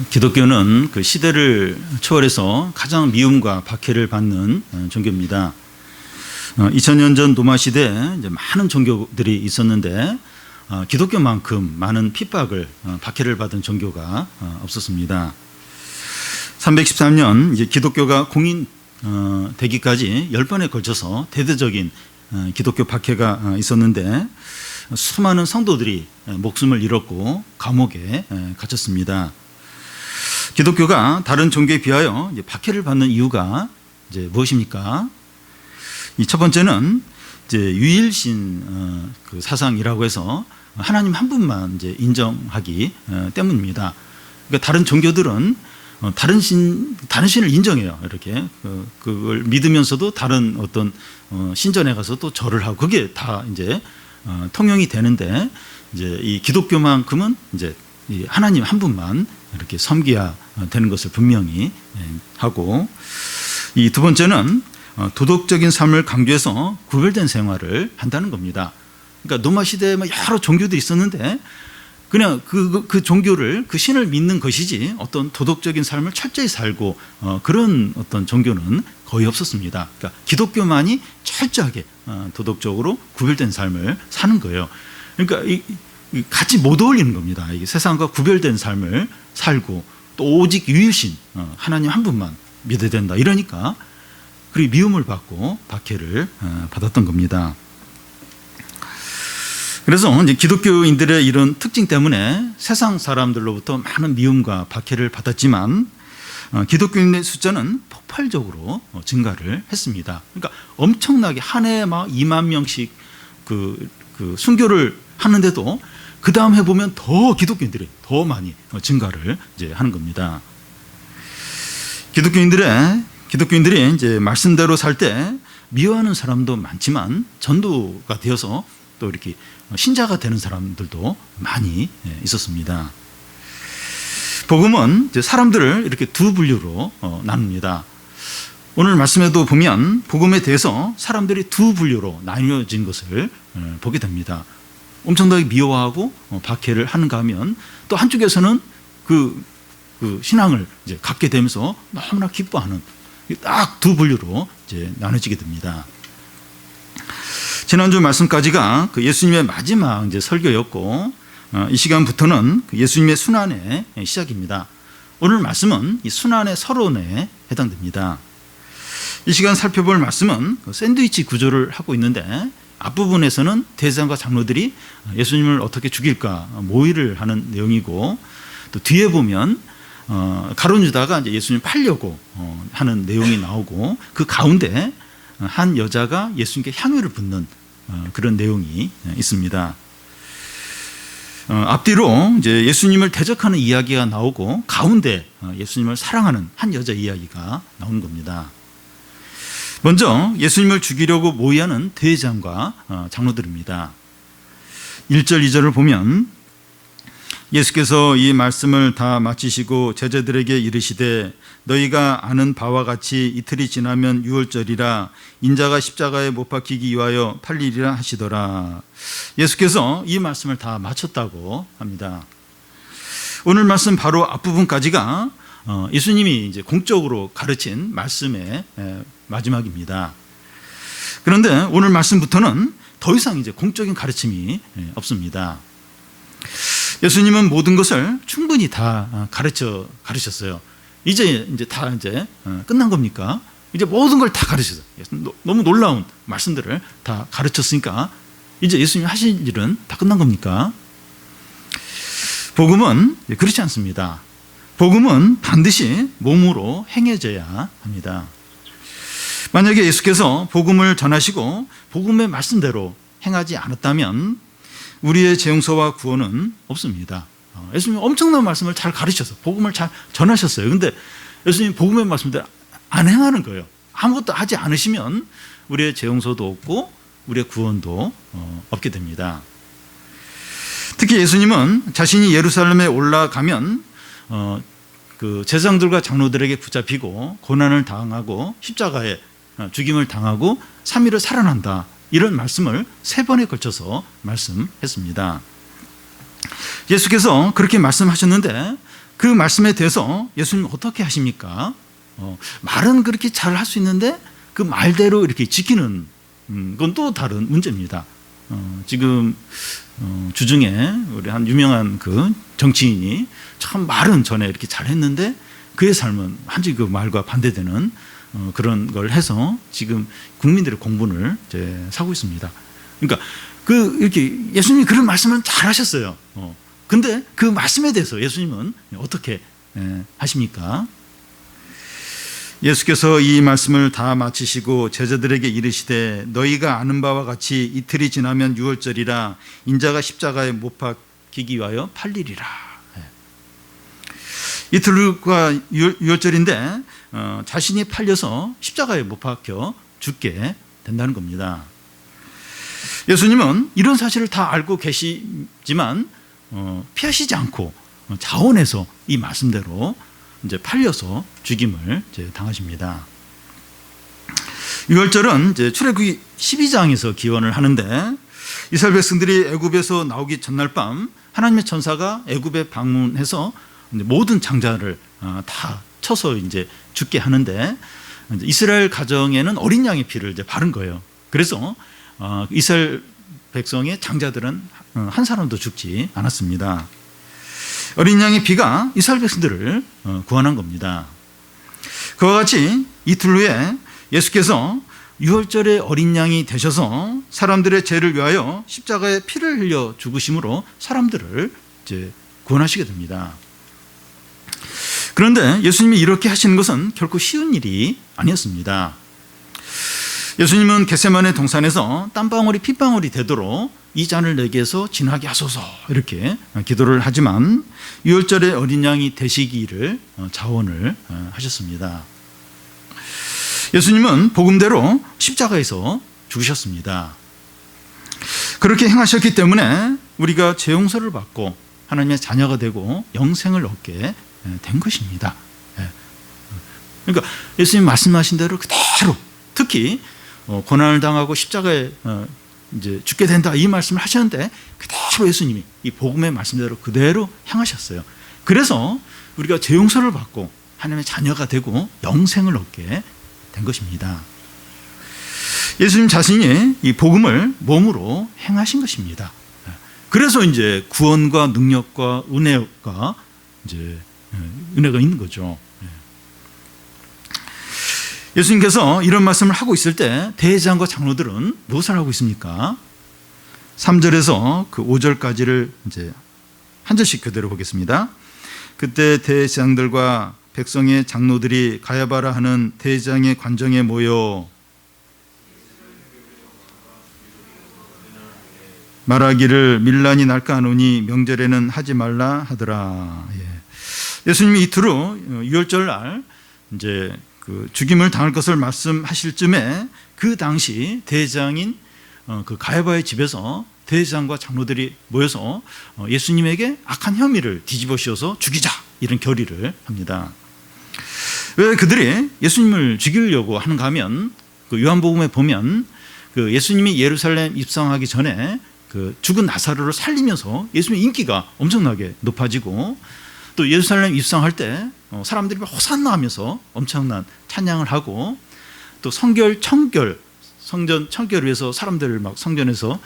기독교는 그 시대를 초월해서 가장 미움과 박해를 받는 종교입니다. 2000년 전 노마 시대에 이제 많은 종교들이 있었는데 기독교만큼 많은 핍박을 박해를 받은 종교가 없었습니다. 313년 이제 기독교가 공인 되기까지 10번에 걸쳐서 대대적인 기독교 박해가 있었는데 수많은 성도들이 목숨을 잃었고 감옥에 갇혔습니다. 기독교가 다른 종교에 비하여 박해를 받는 이유가 이제 무엇입니까? 이 첫 번째는 이제 유일신 그 사상이라고 해서 하나님 한 분만 이제 인정하기 때문입니다. 그러니까 다른 종교들은 다른 신을 인정해요. 이렇게 그걸 믿으면서도 다른 어떤 신전에 가서 또 절을 하고 그게 다 이제 통용이 되는데 이제 이 기독교만큼은 이제 이 하나님 한 분만 이렇게 섬겨야 되는 것을 분명히 하고, 이 두 번째는 도덕적인 삶을 강조해서 구별된 생활을 한다는 겁니다. 그러니까 노마 시대에 여러 종교도 있었는데 그냥 그 종교를, 그 신을 믿는 것이지 어떤 도덕적인 삶을 철저히 살고 그런 어떤 종교는 거의 없었습니다. 그러니까 기독교만이 철저하게 도덕적으로 구별된 삶을 사는 거예요. 그러니까 같이 못 어울리는 겁니다. 이게 세상과 구별된 삶을 살고 또 오직 유일신 하나님 한 분만 믿어야 된다 이러니까 그리고 미움을 받고 박해를 받았던 겁니다. 그래서 이제 기독교인들의 이런 특징 때문에 세상 사람들로부터 많은 미움과 박해를 받았지만 기독교인의 숫자는 폭발적으로 증가를 했습니다. 그러니까 엄청나게 한 해에 막 2만 명씩 그 순교를 하는데도 그 다음 해 보면 더 기독교인들이 더 많이 증가를 이제 하는 겁니다. 기독교인들이 이제 말씀대로 살 때 미워하는 사람도 많지만 전도가 되어서 또 이렇게 신자가 되는 사람들도 많이 있었습니다. 복음은 이제 사람들을 이렇게 두 분류로 나눕니다. 오늘 말씀에도 보면 복음에 대해서 사람들이 두 분류로 나뉘어진 것을 보게 됩니다. 엄청나게 미워하고 박해를 하는가 하면 또 한쪽에서는 그 신앙을 이제 갖게 되면서 너무나 기뻐하는 딱 두 분류로 이제 나눠지게 됩니다. 지난주 말씀까지가 그 예수님의 마지막 이제 설교였고 이 시간부터는 예수님의 순환의 시작입니다. 오늘 말씀은 이 순환의 서론에 해당됩니다. 이 시간 살펴볼 말씀은 샌드위치 구조를 하고 있는데 앞부분에서는 대제사장과 장로들이 예수님을 어떻게 죽일까 모의를 하는 내용이고, 또 뒤에 보면 가룟 유다가 이제 예수님 팔려고 하는 내용이 나오고, 그 가운데 한 여자가 예수님께 향유를 붓는 그런 내용이 있습니다. 앞뒤로 이제 예수님을 대적하는 이야기가 나오고 가운데 예수님을 사랑하는 한 여자 이야기가 나오는 겁니다. 먼저 예수님을 죽이려고 모의하는 대제사장과 장로들입니다. 1절 2절을 보면 예수께서 이 말씀을 다 마치시고 제자들에게 이르시되 너희가 아는 바와 같이 이틀이 지나면 유월절이라 인자가 십자가에 못 박히기 위하여 팔리리라 하시더라. 예수께서 이 말씀을 다 마쳤다고 합니다. 오늘 말씀 바로 앞부분까지가 예수님이 이제 공적으로 가르친 말씀의 마지막입니다. 그런데 오늘 말씀부터는 더 이상 이제 공적인 가르침이 없습니다. 예수님은 모든 것을 충분히 다 가르쳤어요. 이제 다 이제 끝난 겁니까? 이제 모든 걸 다 가르쳤어요. 너무 놀라운 말씀들을 다 가르쳤으니까 이제 예수님이 하실 일은 다 끝난 겁니까? 복음은 그렇지 않습니다. 복음은 반드시 몸으로 행해져야 합니다. 만약에 예수께서 복음을 전하시고 복음의 말씀대로 행하지 않았다면 우리의 재용서와 구원은 없습니다. 예수님이 엄청난 말씀을 잘 가르쳐서 복음을 잘 전하셨어요. 그런데 예수님이 복음의 말씀대로 안 행하는 거예요. 아무것도 하지 않으시면 우리의 재용서도 없고 우리의 구원도 없게 됩니다. 특히 예수님은 자신이 예루살렘에 올라가면 그 제사장들과 장로들에게 붙잡히고 고난을 당하고 십자가에 죽임을 당하고 3일을 살아난다, 이런 말씀을 3번에 걸쳐서 말씀했습니다. 예수께서 그렇게 말씀하셨는데 그 말씀에 대해서 예수님 어떻게 하십니까? 말은 그렇게 잘 할 수 있는데 그 말대로 이렇게 지키는 건 또 다른 문제입니다. 지금 주중에 우리 한 유명한 그 정치인이 참 말은 전에 이렇게 잘했는데 그의 삶은 완전히 그 말과 반대되는 그런 걸 해서 지금 국민들의 공분을 이제 사고 있습니다. 그러니까 이렇게 예수님이 그런 말씀을 잘 하셨어요. 근데 그 말씀에 대해서 예수님은 어떻게 하십니까? 예수께서 이 말씀을 다 마치시고 제자들에게 이르시되 너희가 아는 바와 같이 이틀이 지나면 유월절이라 인자가 십자가에 못 박히기 위하여 팔리리라. 이틀과 유월절인데 자신이 팔려서 십자가에 못 박혀 죽게 된다는 겁니다. 예수님은 이런 사실을 다 알고 계시지만 피하시지 않고 자원해서 이 말씀대로 이제 팔려서 죽임을 이제 당하십니다. 유월절은 이제 출애굽기 12장에서 기원을 하는데 이스라엘 백성들이 애굽에서 나오기 전날 밤 하나님의 천사가 애굽에 방문해서 모든 장자를 다 쳐서 이제 죽게 하는데 이스라엘 가정에는 어린 양의 피를 이제 바른 거예요. 그래서 이스라엘 백성의 장자들은 한 사람도 죽지 않았습니다. 어린 양의 피가 이스라엘 백성들을 구원한 겁니다. 그와 같이 이틀 후에 예수께서 유월절의 어린 양이 되셔서 사람들의 죄를 위하여 십자가에 피를 흘려 죽으심으로 사람들을 이제 구원하시게 됩니다. 그런데 예수님이 이렇게 하시는 것은 결코 쉬운 일이 아니었습니다. 예수님은 겟세마네 동산에서 땀방울이 핏방울이 되도록 이 잔을 내게 해서 지나게 하소서 이렇게 기도를 하지만 유월절의 어린 양이 되시기를 자원을 하셨습니다. 예수님은 복음대로 십자가에서 죽으셨습니다. 그렇게 행하셨기 때문에 우리가 죄 용서를 받고 하나님의 자녀가 되고 영생을 얻게 된 것입니다. 그러니까 예수님 말씀하신 대로 그대로 특히 고난을 당하고 십자가에 이제 죽게 된다 이 말씀을 하셨는데 그대로 예수님이 이 복음의 말씀대로 그대로 행하셨어요. 그래서 우리가 죄 용서를 받고 하나님의 자녀가 되고 영생을 얻게 된 것입니다. 예수님 자신이 이 복음을 몸으로 행하신 것입니다. 그래서 이제 구원과 능력과 은혜가 이제 은혜가 있는 거죠. 예수님께서 이런 말씀을 하고 있을 때 대제사장과 장로들은 무엇을 하고 있습니까? 3절에서 그 5절까지를 이제 한 절씩 그대로 보겠습니다. 그때 대제사장들과 백성의 장로들이 가야바라 하는 대제사장의 관정에 모여 말하기를 밀란이 날까 하노니 명절에는 하지 말라 하더라. 예수님이 이틀 후 유월절 날 이제 그 죽임을 당할 것을 말씀하실 쯤에 그 당시 대제사장인 그 가야바의 집에서 대제사장과 장로들이 모여서 예수님에게 악한 혐의를 뒤집어 씌워서 죽이자 이런 결의를 합니다. 왜 그들이 예수님을 죽이려고 하는가 하면 그 요한복음에 보면 그 예수님이 예루살렘 입성하기 전에 그 죽은 나사로를 살리면서 예수님의 인기가 엄청나게 높아지고 또 예루살렘 입성할 때 사람들이 호산나 하면서 엄청난 찬양을 하고 또 성전 청결을 위해서 사람들을 막 성전에서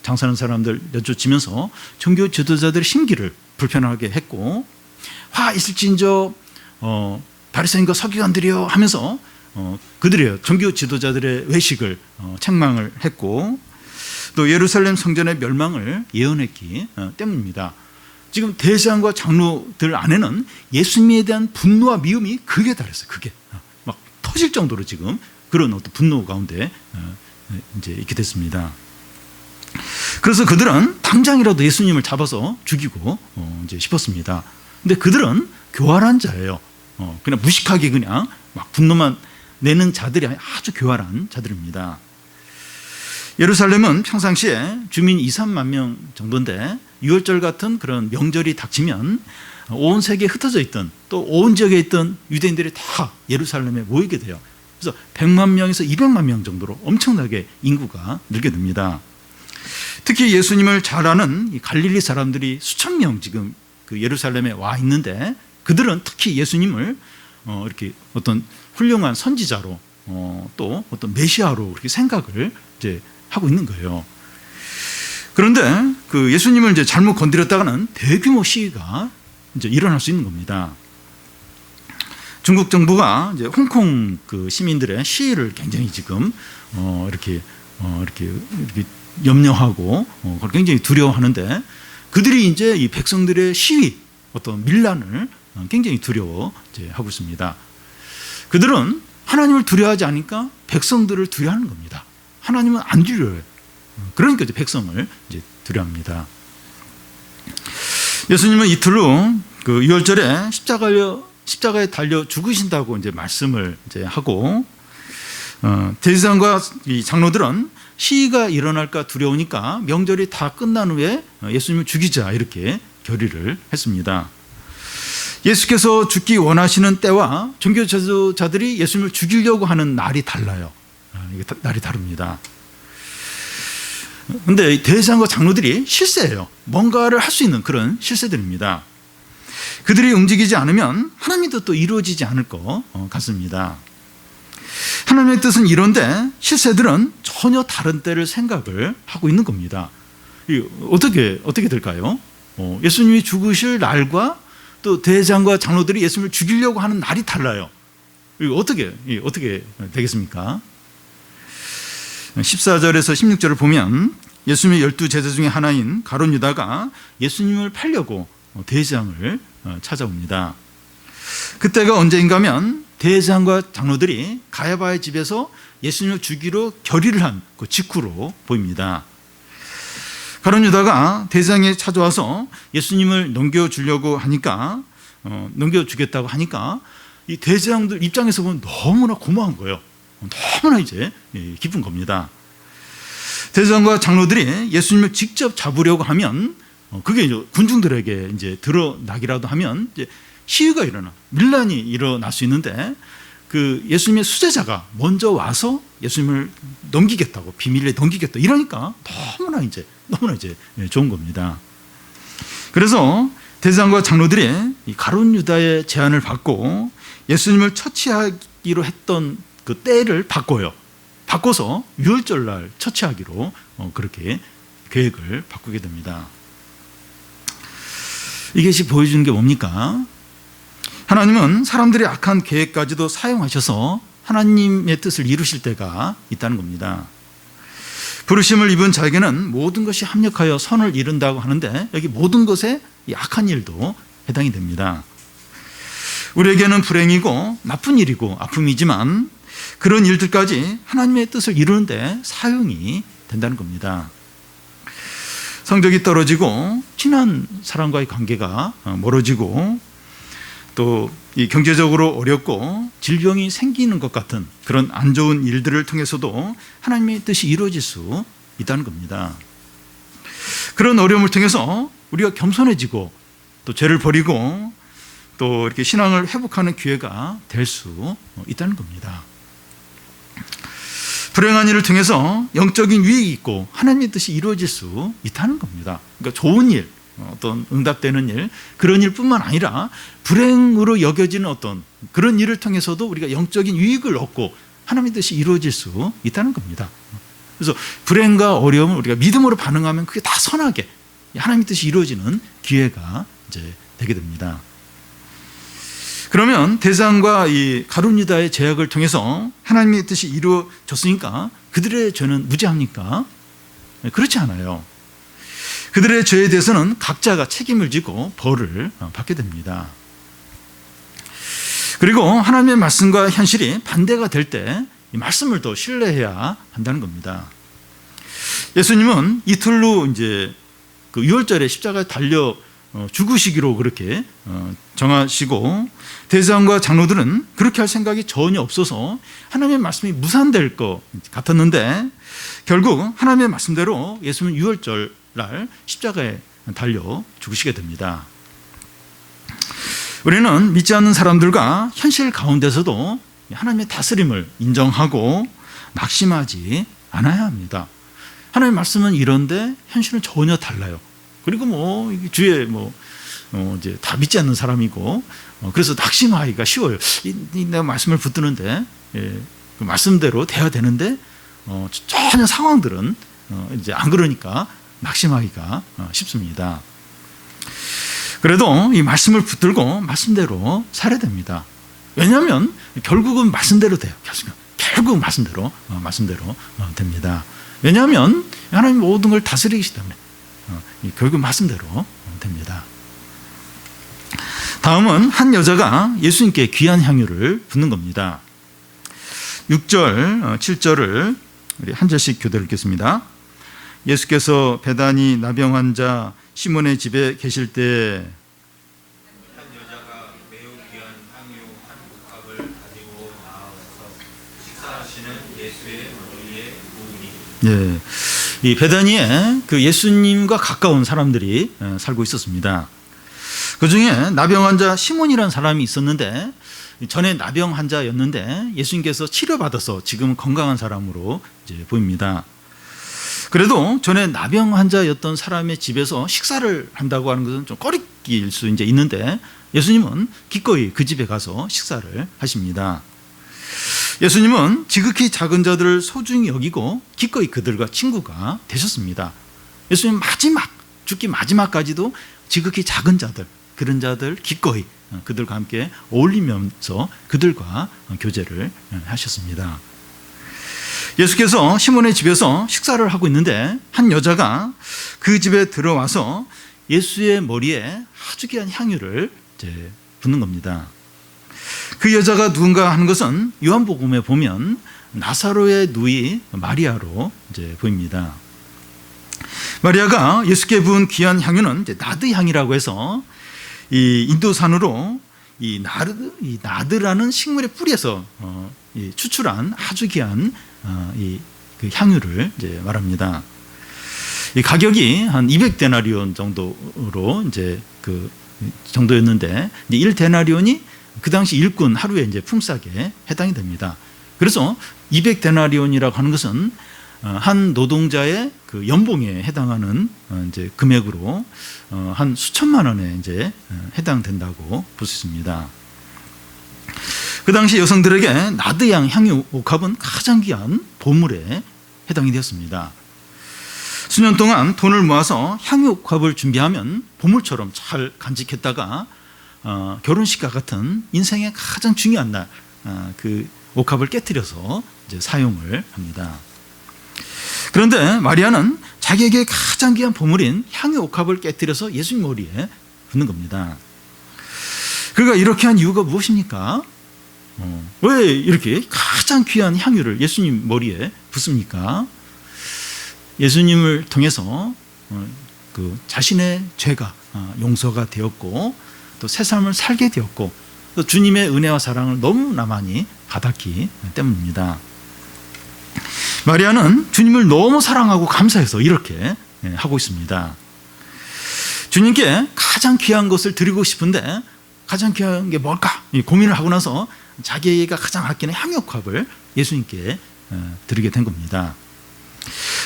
장사하는 사람들 여쭈치면서 종교 지도자들의 심기를 불편하게 했고 화 있을진저 바리새인과 서기관들이여 하면서 그들의 종교 지도자들의 외식을 책망을 했고 또 예루살렘 성전의 멸망을 예언했기 때문입니다. 지금 대제사장과 장로들 안에는 예수님에 대한 분노와 미움이 극에 달했어요. 극에 막 터질 정도로 지금 그런 어떤 분노 가운데 이제 있게 됐습니다. 그래서 그들은 당장이라도 예수님을 잡아서 죽이고 이제 싶었습니다. 근데 그들은 교활한 자예요. 그냥 무식하게 그냥 막 분노만 내는 자들이 아주 교활한 자들입니다. 예루살렘은 평상시에 주민 2, 3만 명 정도인데 유월절 같은 그런 명절이 닥치면 온 세계에 흩어져 있던 또 온 지역에 있던 유대인들이 다 예루살렘에 모이게 돼요. 그래서 100만 명에서 200만 명 정도로 엄청나게 인구가 늘게 됩니다. 특히 예수님을 잘 아는 이 갈릴리 사람들이 수천 명 지금 그 예루살렘에 와 있는데 그들은 특히 예수님을 이렇게 어떤 훌륭한 선지자로 또 어떤 메시아로 그렇게 생각을 이제 하고 있는 거예요. 그런데 그 예수님을 이제 잘못 건드렸다가는 대규모 시위가 이제 일어날 수 있는 겁니다. 중국 정부가 이제 홍콩 그 시민들의 시위를 굉장히 지금 이렇게 염려하고 그걸 굉장히 두려워하는데, 그들이 이제 이 백성들의 시위, 어떤 밀란을 굉장히 두려워 이제 하고 있습니다. 그들은 하나님을 두려워하지 않으니까 백성들을 두려워하는 겁니다. 하나님은 안 두려워해요. 그러니까 이제 백성을 이제 두려워합니다. 예수님은 이틀 후 그 유월절에 십자가에 달려 죽으신다고 이제 말씀을 이제 하고, 대제사장과 이 장로들은 시위가 일어날까 두려우니까 명절이 다 끝난 후에 예수님을 죽이자 이렇게 결의를 했습니다. 예수께서 죽기 원하시는 때와 종교 지도자들이 예수님을 죽이려고 하는 날이 달라요. 이게 날이 다릅니다. 그런데 대제사장과 장로들이 실세예요. 뭔가를 할 수 있는 그런 실세들입니다. 그들이 움직이지 않으면 하나님의 뜻도 이루어지지 않을 것 같습니다. 하나님의 뜻은 이런데 실세들은 전혀 다른 때를 생각을 하고 있는 겁니다. 어떻게 될까요? 예수님이 죽으실 날과 또 대제사장과 장로들이 예수님을 죽이려고 하는 날이 달라요. 이거 어떻게 되겠습니까? 14절에서 16절을 보면 예수님의 12제자 중에 하나인 가룟 유다가 예수님을 팔려고 대제사장을 찾아옵니다. 그때가 언제인가 하면 대제사장과 장로들이 가야바의 집에서 예수님을 죽이러 결의를 한 그 직후로 보입니다. 가룟 유다가 대제사장에 찾아와서 예수님을 넘겨주겠다고 하니까 이 대제사장들 입장에서 보면 너무나 고마운 거예요. 너무나 이제 기쁜 겁니다. 대제사장과 장로들이 예수님을 직접 잡으려고 하면 그게 이제 군중들에게 이제 드러나기라도 하면 이제 시위가 밀란이 일어날 수 있는데, 그 예수님의 수제자가 먼저 와서 예수님을 넘기겠다고, 비밀리에 넘기겠다 이러니까 너무나 이제 좋은 겁니다. 그래서 대제사장과 장로들이 이 가룟 유다의 제안을 받고 예수님을 처치하기로 했던 그 때를 바꿔서 유월절날 처치하기로 그렇게 계획을 바꾸게 됩니다. 이것이 보여주는 게 뭡니까? 하나님은 사람들의 악한 계획까지도 사용하셔서 하나님의 뜻을 이루실 때가 있다는 겁니다. 부르심을 입은 자에게는 모든 것이 합력하여 선을 이룬다고 하는데, 여기 모든 것에 이 악한 일도 해당이 됩니다. 우리에게는 불행이고 나쁜 일이고 아픔이지만 그런 일들까지 하나님의 뜻을 이루는데 사용이 된다는 겁니다. 성적이 떨어지고 친한 사람과의 관계가 멀어지고 또 이 경제적으로 어렵고 질병이 생기는 것 같은 그런 안 좋은 일들을 통해서도 하나님의 뜻이 이루어질 수 있다는 겁니다. 그런 어려움을 통해서 우리가 겸손해지고 또 죄를 버리고 또 이렇게 신앙을 회복하는 기회가 될 수 있다는 겁니다. 불행한 일을 통해서 영적인 유익이 있고 하나님의 뜻이 이루어질 수 있다는 겁니다. 그러니까 좋은 일, 어떤 응답되는 일, 그런 일뿐만 아니라 불행으로 여겨지는 어떤 그런 일을 통해서도 우리가 영적인 유익을 얻고 하나님의 뜻이 이루어질 수 있다는 겁니다. 그래서 불행과 어려움을 우리가 믿음으로 반응하면 그게 다 선하게 하나님의 뜻이 이루어지는 기회가 이제 되게 됩니다. 그러면 대제사장과 이 가룟 유다의 제약을 통해서 하나님의 뜻이 이루어졌으니까 그들의 죄는 무죄합니까? 그렇지 않아요. 그들의 죄에 대해서는 각자가 책임을 지고 벌을 받게 됩니다. 그리고 하나님의 말씀과 현실이 반대가 될 때 이 말씀을 더 신뢰해야 한다는 겁니다. 예수님은 이틀 후 이제 그 유월절에 십자가에 달려 죽으시기로 그렇게 정하시고, 대제사장과 장로들은 그렇게 할 생각이 전혀 없어서 하나님의 말씀이 무산될 것 같았는데, 결국 하나님의 말씀대로 예수님은 유월절 날 십자가에 달려 죽으시게 됩니다. 우리는 믿지 않는 사람들과 현실 가운데서도 하나님의 다스림을 인정하고 낙심하지 않아야 합니다. 하나님의 말씀은 이런데 현실은 전혀 달라요. 그리고 주위에 이제 다 믿지 않는 사람이고 그래서 낙심하기가 쉬워요. 내가 말씀을 붙드는데 그 말씀대로 돼야 되는데 전혀 상황들은 이제 안 그러니까 낙심하기가 쉽습니다. 그래도 이 말씀을 붙들고 말씀대로 살아야 됩니다. 왜냐하면 결국은 말씀대로 돼요. 결국 말씀대로 됩니다. 왜냐하면 하나님 모든 걸 다스리기 때문에 결국 말씀대로 됩니다. 다음은 한 여자가 예수님께 귀한 향유를 붓는 겁니다. 6절, 7절을 우리 한 절씩 교대로 읽겠습니다. 예수께서 베다니 나병 환자 시몬의 집에 계실 때 한 여자가 매우 귀한 향유 한 옥합을 가지고 나와서 식사하시는 예수의 머리에 부으니. 예, 이 베다니에 그 예수님과 가까운 사람들이 살고 있었습니다. 그 중에 나병 환자 시몬이라는 사람이 있었는데 전에 나병 환자였는데 예수님께서 치료받아서 지금 건강한 사람으로 이제 보입니다. 그래도 전에 나병 환자였던 사람의 집에서 식사를 한다고 하는 것은 좀 꺼리낄 수 이제 있는데 예수님은 기꺼이 그 집에 가서 식사를 하십니다. 예수님은 지극히 작은 자들을 소중히 여기고 기꺼이 그들과 친구가 되셨습니다. 예수님 죽기 마지막까지도 지극히 작은 자들, 그런 자들 기꺼이 그들과 함께 어울리면서 그들과 교제를 하셨습니다. 예수께서 시몬의 집에서 식사를 하고 있는데 한 여자가 그 집에 들어와서 예수의 머리에 아주 귀한 향유를 이제 붓는 겁니다. 그 여자가 누군가 하는 것은 요한복음에 보면 나사로의 누이 마리아로 이제 보입니다. 마리아가 예수께 부은 귀한 향유는 이제 나드 향이라고 해서 이 인도산으로 이 나드라는 식물의 뿌리에서 추출한 아주 귀한 그 향유를 이제 말합니다. 이 가격이 한 200데나리온 정도로 이제 그 정도였는데 1데나리온이 그 당시 일꾼 하루에 이제 품삯에 해당이 됩니다. 그래서 200데나리온이라고 하는 것은 한 노동자의 그 연봉에 해당하는 이제 금액으로 한 수천만 원에 이제 해당된다고 볼 수 있습니다. 그 당시 여성들에게 나드향 향유 옥합은 가장 귀한 보물에 해당이 되었습니다. 수년 동안 돈을 모아서 향유 옥합을 준비하면 보물처럼 잘 간직했다가 결혼식과 같은 인생의 가장 중요한 날 그 옥합을 깨뜨려서 이제 사용을 합니다. 그런데 마리아는 자기에게 가장 귀한 보물인 향유 옥합을 깨뜨려서 예수님 머리에 붓는 겁니다. 그가 이렇게 한 이유가 무엇입니까? 왜 이렇게 가장 귀한 향유를 예수님 머리에 붓습니까? 예수님을 통해서 그 자신의 죄가 용서가 되었고 또 새 삶을 살게 되었고 또 주님의 은혜와 사랑을 너무나 많이 받았기 때문입니다. 마리아는 주님을 너무 사랑하고 감사해서 이렇게 하고 있습니다. 주님께 가장 귀한 것을 드리고 싶은데 가장 귀한 게 뭘까? 고민을 하고 나서 자기가 가장 아끼는 향유옥합을 예수님께 드리게 된 겁니다.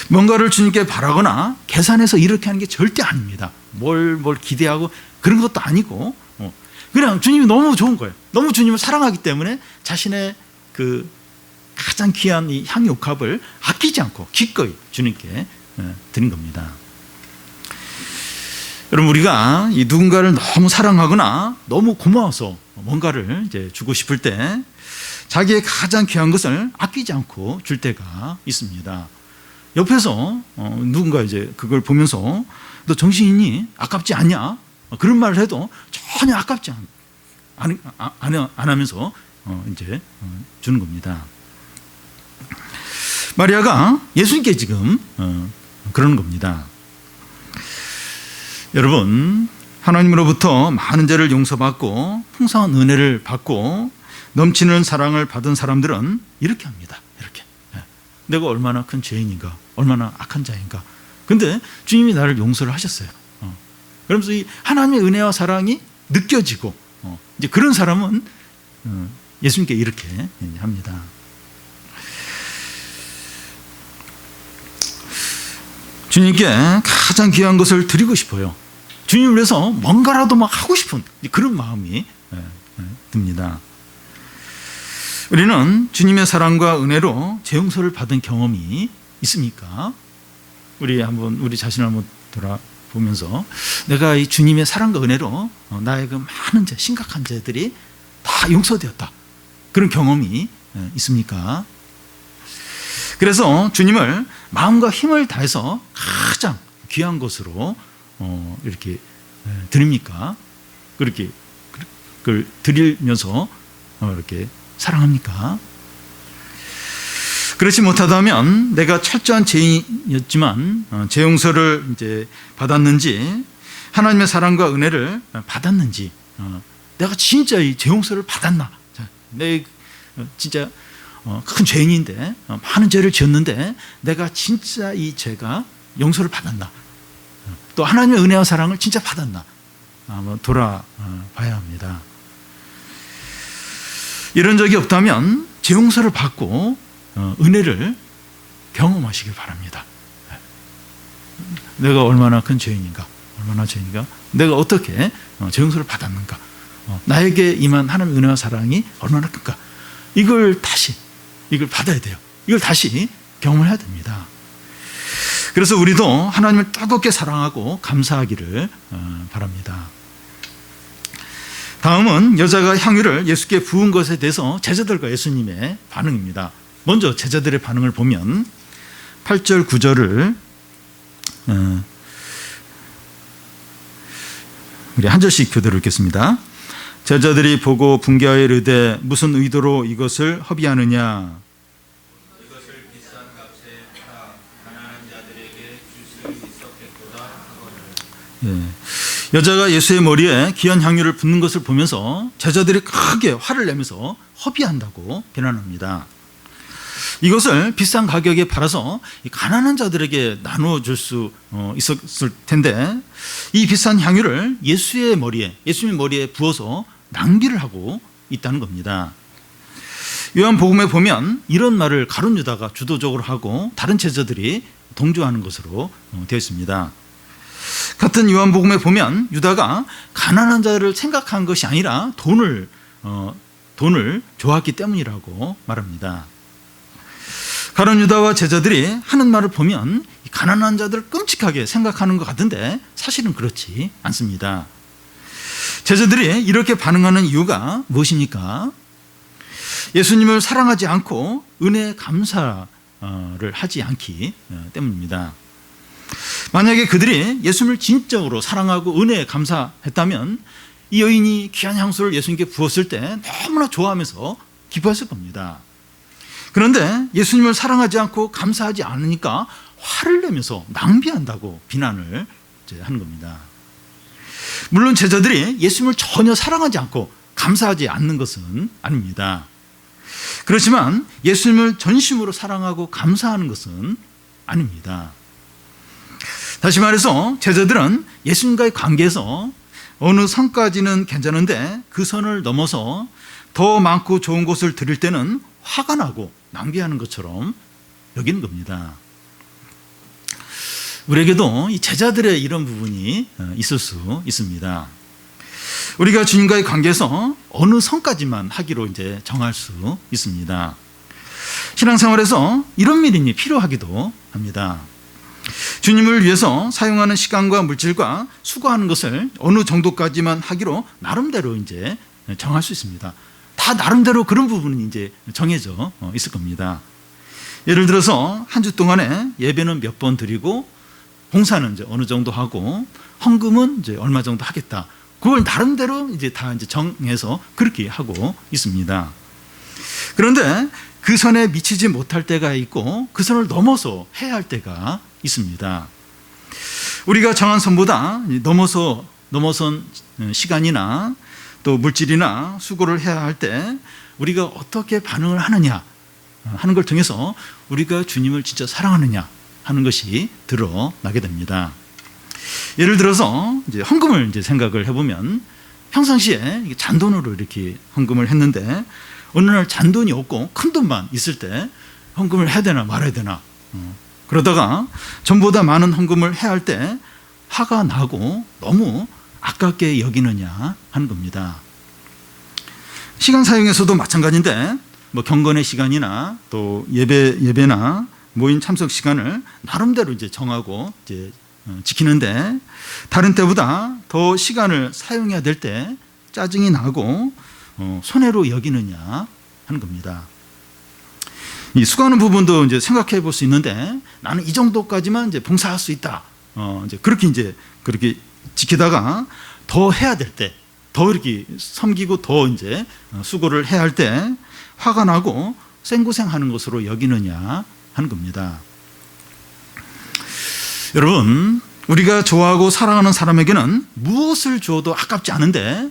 뭔가를 주님께 바라거나 계산해서 이렇게 하는 게 절대 아닙니다. 뭘 기대하고 그런 것도 아니고 그냥 주님이 너무 좋은 거예요. 너무 주님을 사랑하기 때문에 자신의 그 가장 귀한 이 향유옥합을 아끼지 않고 기꺼이 주님께 드린 겁니다. 여러분, 우리가 이 누군가를 너무 사랑하거나 너무 고마워서 뭔가를 이제 주고 싶을 때 자기의 가장 귀한 것을 아끼지 않고 줄 때가 있습니다. 옆에서 누군가 이제 그걸 보면서 너 정신 있니? 아깝지 않냐? 그런 말을 해도 전혀 아깝지 안 하면서 이제 주는 겁니다. 마리아가 예수님께 지금 그러는 겁니다. 여러분, 하나님으로부터 많은 죄를 용서받고 풍성한 은혜를 받고 넘치는 사랑을 받은 사람들은 이렇게 합니다. 이렇게 내가 얼마나 큰 죄인인가, 얼마나 악한 자인가. 근데 주님이 나를 용서를 하셨어요. 그러면서 이 하나님의 은혜와 사랑이 느껴지고 이제 그런 사람은 예수님께 이렇게 합니다. 주님께 가장 귀한 것을 드리고 싶어요. 주님을 위해서 뭔가라도 막 하고 싶은 그런 마음이 듭니다. 우리는 주님의 사랑과 은혜로 재용서를 받은 경험이 있습니까? 우리 자신을 한번 돌아보면서 내가 이 주님의 사랑과 은혜로 나의 그 많은 죄, 심각한 죄들이 다 용서되었다. 그런 경험이 있습니까? 그래서 주님을 마음과 힘을 다해서 가장 귀한 것으로 이렇게 드립니까? 그렇게 그걸 드리면서 이렇게 사랑합니까? 그렇지 못하다면 내가 철저한 죄인이었지만 죄 용서를 이제 받았는지 하나님의 사랑과 은혜를 받았는지 내가 진짜 이 죄 용서를 받았나? 내 진짜 큰 죄인인데 많은 죄를 지었는데 내가 진짜 이 죄가 용서를 받았나? 또 하나님의 은혜와 사랑을 진짜 받았나? 한번 돌아봐야 합니다. 이런 적이 없다면 죄 용서를 받고 은혜를 경험하시길 바랍니다. 내가 얼마나 큰 죄인인가? 내가 어떻게 죄 용서를 받았는가? 나에게 임한 하나님의 은혜와 사랑이 얼마나 큰가? 이걸 받아야 돼요. 이걸 다시 경험을 해야 됩니다. 그래서 우리도 하나님을 뜨겁게 사랑하고 감사하기를 바랍니다. 다음은 여자가 향유를 예수께 부은 것에 대해서 제자들과 예수님의 반응입니다. 먼저 제자들의 반응을 보면 8절 9절을 우리 한 절씩 교대로 읽겠습니다. 제자들이 보고 분개하여 이르되 무슨 의도로 이것을 허비하느냐? 이것을 비싼 값에 팔아 가난한 자들에게 줄 수 있었겠도다 하거늘. 여자가 예수의 머리에 귀한 향유를 붓는 것을 보면서 제자들이 크게 화를 내면서 허비한다고 비난합니다. 이것을 비싼 가격에 팔아서 가난한 자들에게 나누어줄 수 있었을 텐데 이 비싼 향유를 예수님의 머리에 부어서 낭비를 하고 있다는 겁니다. 요한복음에 보면 이런 말을 가룟 유다가 주도적으로 하고 다른 제자들이 동조하는 것으로 되어 있습니다. 같은 요한복음에 보면 유다가 가난한 자를 생각한 것이 아니라 돈을 좋아했기 때문이라고 말합니다. 가룟 유다와 제자들이 하는 말을 보면 가난한 자들을 끔찍하게 생각하는 것 같은데 사실은 그렇지 않습니다. 제자들이 이렇게 반응하는 이유가 무엇입니까? 예수님을 사랑하지 않고 은혜 감사를 하지 않기 때문입니다. 만약에 그들이 예수님을 진정으로 사랑하고 은혜에 감사했다면 이 여인이 귀한 향수를 예수님께 부었을 때 너무나 좋아하면서 기뻐했을 겁니다. 그런데 예수님을 사랑하지 않고 감사하지 않으니까 화를 내면서 낭비한다고 비난을 하는 겁니다. 물론 제자들이 예수님을 전혀 사랑하지 않고 감사하지 않는 것은 아닙니다. 그렇지만 예수님을 전심으로 사랑하고 감사하는 것은 아닙니다. 다시 말해서 제자들은 예수님과의 관계에서 어느 선까지는 괜찮은데 그 선을 넘어서 더 많고 좋은 것을 드릴 때는 화가 나고 낭비하는 것처럼 여기는 겁니다. 우리에게도 이 제자들의 이런 부분이 있을 수 있습니다. 우리가 주님과의 관계에서 어느 선까지만 하기로 이제 정할 수 있습니다. 신앙생활에서 이런 미련이 필요하기도 합니다. 주님을 위해서 사용하는 시간과 물질과 수고하는 것을 어느 정도까지만 하기로 나름대로 이제 정할 수 있습니다. 다 나름대로 그런 부분은 이제 정해져 있을 겁니다. 예를 들어서 한 주 동안에 예배는 몇 번 드리고 봉사는 이제 어느 정도 하고 헌금은 이제 얼마 정도 하겠다. 그걸 나름대로 이제 다 이제 정해서 그렇게 하고 있습니다. 그런데 그 선에 미치지 못할 때가 있고 그 선을 넘어서 해야 할 때가 있습니다. 우리가 정한 선보다 넘어선 시간이나 또 물질이나 수고를 해야 할 때 우리가 어떻게 반응을 하느냐 하는 걸 통해서 우리가 주님을 진짜 사랑하느냐 하는 것이 드러나게 됩니다. 예를 들어서 이제 헌금을 이제 생각을 해보면 평상시에 잔돈으로 이렇게 헌금을 했는데 어느 날 잔돈이 없고 큰 돈만 있을 때 헌금을 해야 되나 말아야 되나 그러다가 전보다 많은 헌금을 해야 할 때 화가 나고 너무 아깝게 여기느냐 하는 겁니다. 시간 사용에서도 마찬가지인데 경건의 시간이나 또 예배나 모임 참석 시간을 나름대로 이제 정하고 이제 지키는데 다른 때보다 더 시간을 사용해야 될 때 짜증이 나고 손해로 여기느냐 하는 겁니다. 이 수고하는 부분도 이제 생각해 볼 수 있는데 나는 이 정도까지만 이제 봉사할 수 있다. 이제 그렇게 지키다가 더 해야 될 때, 더 이렇게 섬기고 더 이제 수고를 해야 할 때 화가 나고 생고생하는 것으로 여기느냐 하는 겁니다. 여러분, 우리가 좋아하고 사랑하는 사람에게는 무엇을 주어도 아깝지 않은데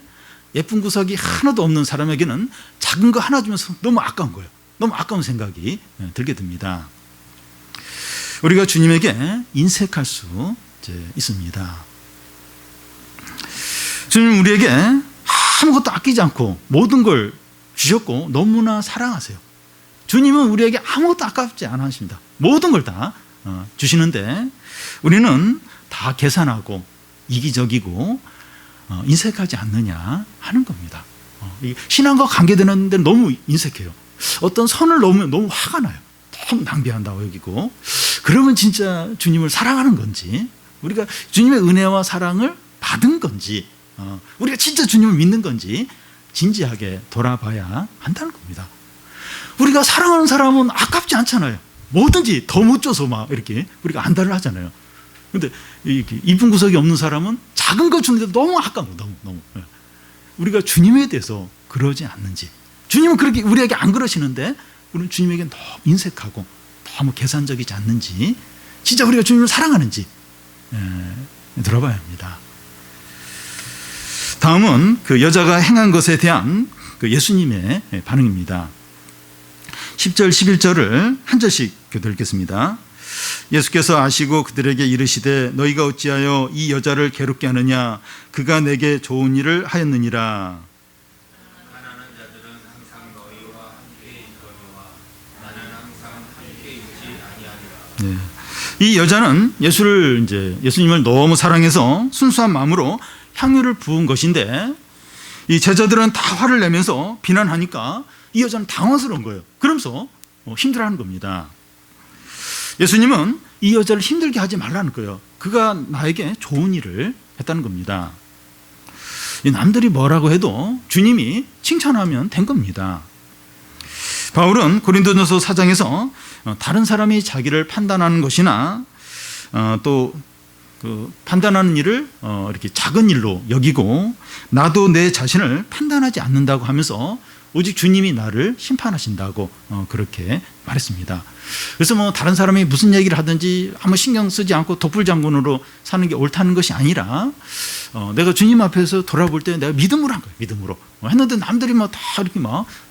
예쁜 구석이 하나도 없는 사람에게는 작은 거 하나 주면서 너무 아까운 거예요. 너무 아까운 생각이 들게 됩니다. 우리가 주님에게 인색할 수 있습니다. 주님 우리에게 아무것도 아끼지 않고 모든 걸 주셨고 너무나 사랑하세요. 주님은 우리에게 아무것도 아깝지 않아 하십니다. 모든 걸 다 주시는데 우리는 다 계산하고 이기적이고 인색하지 않느냐 하는 겁니다. 신앙과 관계되는 데 너무 인색해요. 어떤 선을 넘으면 너무 화가 나요. 너무 낭비한다고 여기고. 그러면 진짜 주님을 사랑하는 건지, 우리가 주님의 은혜와 사랑을 받은 건지, 우리가 진짜 주님을 믿는 건지 진지하게 돌아봐야 한다는 겁니다. 우리가 사랑하는 사람은 아깝지 않잖아요. 뭐든지 더 못 줘서 막 이렇게 우리가 안달을 하잖아요. 근데 이쁜 구석이 없는 사람은 작은 거 주는데 너무 아까워. 너무. 우리가 주님에 대해서 그러지 않는지, 주님은 그렇게 우리에게 안 그러시는데 우리는 주님에게 너무 인색하고 너무 계산적이지 않는지, 진짜 우리가 주님을 사랑하는지 들어봐야 합니다. 다음은 그 여자가 행한 것에 대한 그 예수님의 반응입니다. 10절 11절을 한 절씩 읽겠습니다. 예수께서 아시고 그들에게 이르시되 너희가 어찌하여 이 여자를 괴롭게 하느냐, 그가 내게 좋은 일을 하였느니라. 가난한 자들은 항상 너희와 함께 있거니와 나는 항상 함께 있지 아니하리라. 네. 이 여자는 예수님을 너무 사랑해서 순수한 마음으로 향유를 부은 것인데 이 제자들은 다 화를 내면서 비난하니까 이 여자는 당황스러운 거예요. 그러면서 힘들어하는 겁니다. 예수님은 이 여자를 힘들게 하지 말라는 거예요. 그가 나에게 좋은 일을 했다는 겁니다. 남들이 뭐라고 해도 주님이 칭찬하면 된 겁니다. 바울은 고린도전서 4장에서 다른 사람이 자기를 판단하는 것이나 또 그 판단하는 일을 이렇게 작은 일로 여기고 나도 내 자신을 판단하지 않는다고 하면서 오직 주님이 나를 심판하신다고 그렇게 말했습니다. 그래서 다른 사람이 무슨 얘기를 하든지 아무 신경 쓰지 않고 독불장군으로 사는 게 옳다는 것이 아니라 내가 주님 앞에서 돌아볼 때 내가 믿음으로 한 거예요. 믿음으로 했는데 남들이 다 이렇게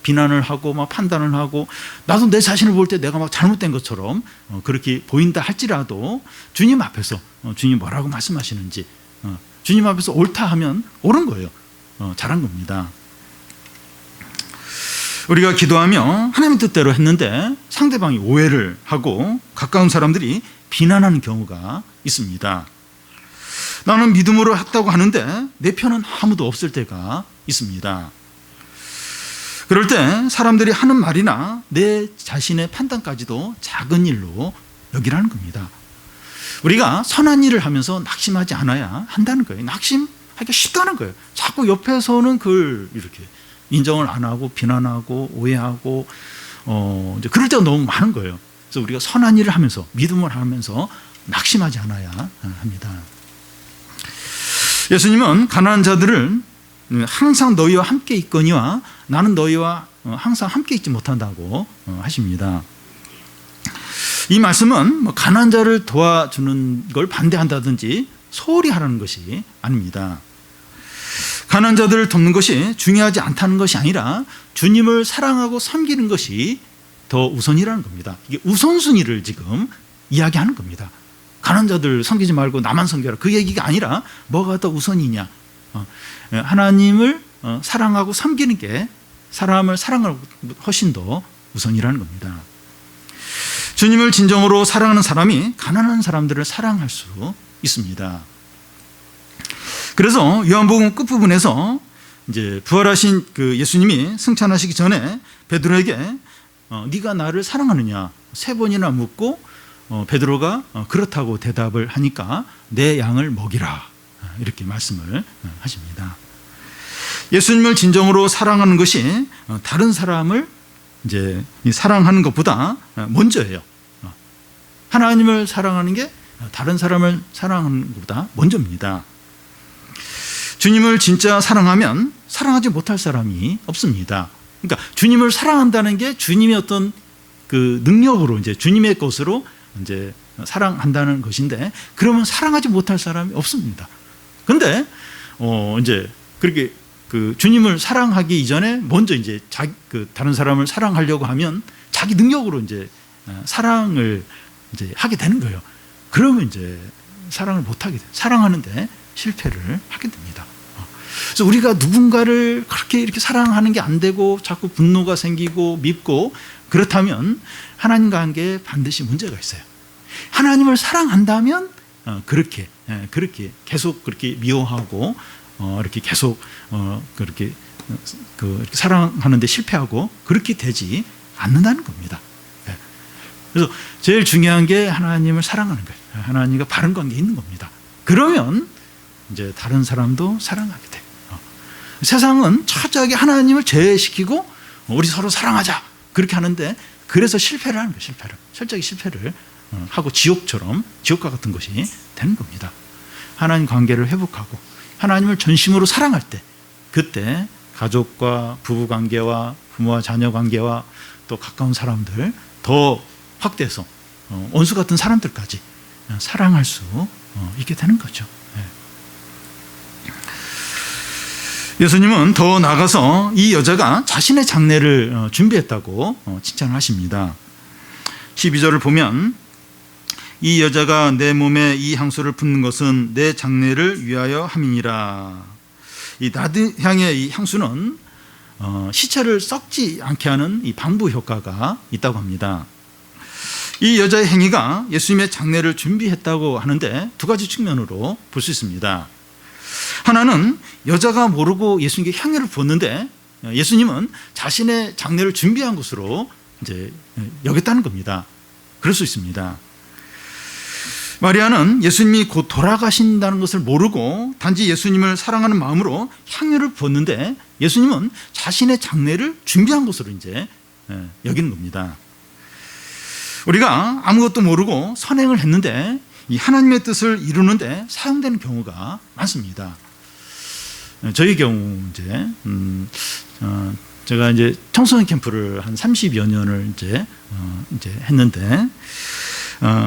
비난을 하고 판단을 하고 나도 내 자신을 볼 때 내가 잘못된 것처럼 그렇게 보인다 할지라도 주님 앞에서 주님 뭐라고 말씀하시는지 주님 앞에서 옳다 하면 옳은 거예요. 잘한 겁니다. 우리가 기도하며 하나님 뜻대로 했는데 상대방이 오해를 하고 가까운 사람들이 비난하는 경우가 있습니다. 나는 믿음으로 했다고 하는데 내 편은 아무도 없을 때가 있습니다. 그럴 때 사람들이 하는 말이나 내 자신의 판단까지도 작은 일로 여기라는 겁니다. 우리가 선한 일을 하면서 낙심하지 않아야 한다는 거예요. 낙심하기가 쉽다는 거예요. 자꾸 옆에서는 그걸 이렇게 인정을 안 하고 비난하고 오해하고 이제 그럴 때가 너무 많은 거예요. 그래서 우리가 선한 일을 하면서 믿음을 하면서 낙심하지 않아야 합니다. 예수님은 가난한 자들을 항상 너희와 함께 있거니와 나는 너희와 항상 함께 있지 못한다고 하십니다. 이 말씀은 가난한 자를 도와주는 걸 반대한다든지 소홀히 하라는 것이 아닙니다. 가난한 자들을 돕는 것이 중요하지 않다는 것이 아니라 주님을 사랑하고 섬기는 것이 더 우선이라는 겁니다. 이게 우선순위를 지금 이야기하는 겁니다. 가난한 자들 섬기지 말고 나만 섬겨라, 그 얘기가 아니라 뭐가 더 우선이냐, 하나님을 사랑하고 섬기는 게 사람을 사랑하는 훨씬 더 우선이라는 겁니다. 주님을 진정으로 사랑하는 사람이 가난한 사람들을 사랑할 수 있습니다. 그래서 요한복음 끝부분에서 이제 부활하신 그 예수님이 승천하시기 전에 베드로에게 네가 나를 사랑하느냐 3번이나 묻고 베드로가 그렇다고 대답을 하니까 내 양을 먹이라 이렇게 말씀을 하십니다. 예수님을 진정으로 사랑하는 것이 다른 사람을 이제 사랑하는 것보다 먼저예요. 하나님을 사랑하는 게 다른 사람을 사랑하는 것보다 먼저입니다. 주님을 진짜 사랑하면 사랑하지 못할 사람이 없습니다. 그러니까 주님을 사랑한다는 게 주님의 어떤 그 능력으로 이제 주님의 것으로 이제 사랑한다는 것인데 그러면 사랑하지 못할 사람이 없습니다. 근데 이제 그렇게 그 주님을 사랑하기 이전에 먼저 이제 그 다른 사람을 사랑하려고 하면 자기 능력으로 이제 사랑을 이제 하게 되는 거예요. 그러면 이제 사랑을 못 하게 돼. 사랑하는데 실패를 하게 됩니다. 그래서 우리가 누군가를 그렇게 이렇게 사랑하는 게 안 되고 자꾸 분노가 생기고 밉고 그렇다면 하나님과 관계에 반드시 문제가 있어요. 하나님을 사랑한다면 그렇게 계속 그렇게 미워하고 이렇게 계속 그렇게 사랑하는데 실패하고 그렇게 되지 않는다는 겁니다. 그래서 제일 중요한 게 하나님을 사랑하는 거예요. 하나님과 바른 관계에 있는 겁니다. 그러면 이제 다른 사람도 사랑하게 돼요. 세상은 철저하게 하나님을 제외시키고 우리 서로 사랑하자 그렇게 하는데 그래서 실패를 하는 거예요. 철저하게 실패를 하고 지옥과 같은 것이 되는 겁니다. 하나님 관계를 회복하고 하나님을 전심으로 사랑할 때 그때 가족과 부부 관계와 부모와 자녀 관계와 또 가까운 사람들 더 확대해서 원수 같은 사람들까지 사랑할 수 있게 되는 거죠. 예수님은 더 나아가서 이 여자가 자신의 장례를 준비했다고 칭찬을 하십니다. 12절을 보면 이 여자가 내 몸에 이 향수를 붓는 것은 내 장례를 위하여 함이니라. 이 나드향의 이 향수는 시체를 썩지 않게 하는 이 방부 효과가 있다고 합니다. 이 여자의 행위가 예수님의 장례를 준비했다고 하는데 두 가지 측면으로 볼 수 있습니다. 하나는 여자가 모르고 예수님께 향유를 부었는데 예수님은 자신의 장례를 준비한 것으로 이제 여겼다는 겁니다. 그럴 수 있습니다. 마리아는 예수님이 곧 돌아가신다는 것을 모르고 단지 예수님을 사랑하는 마음으로 향유를 부었는데 예수님은 자신의 장례를 준비한 것으로 이제 여기는 겁니다. 우리가 아무것도 모르고 선행을 했는데 이 하나님의 뜻을 이루는데 사용되는 경우가 많습니다. 저희 경우 이제 제가 이제 청소년 캠프를 한 30여 년을 이제 했는데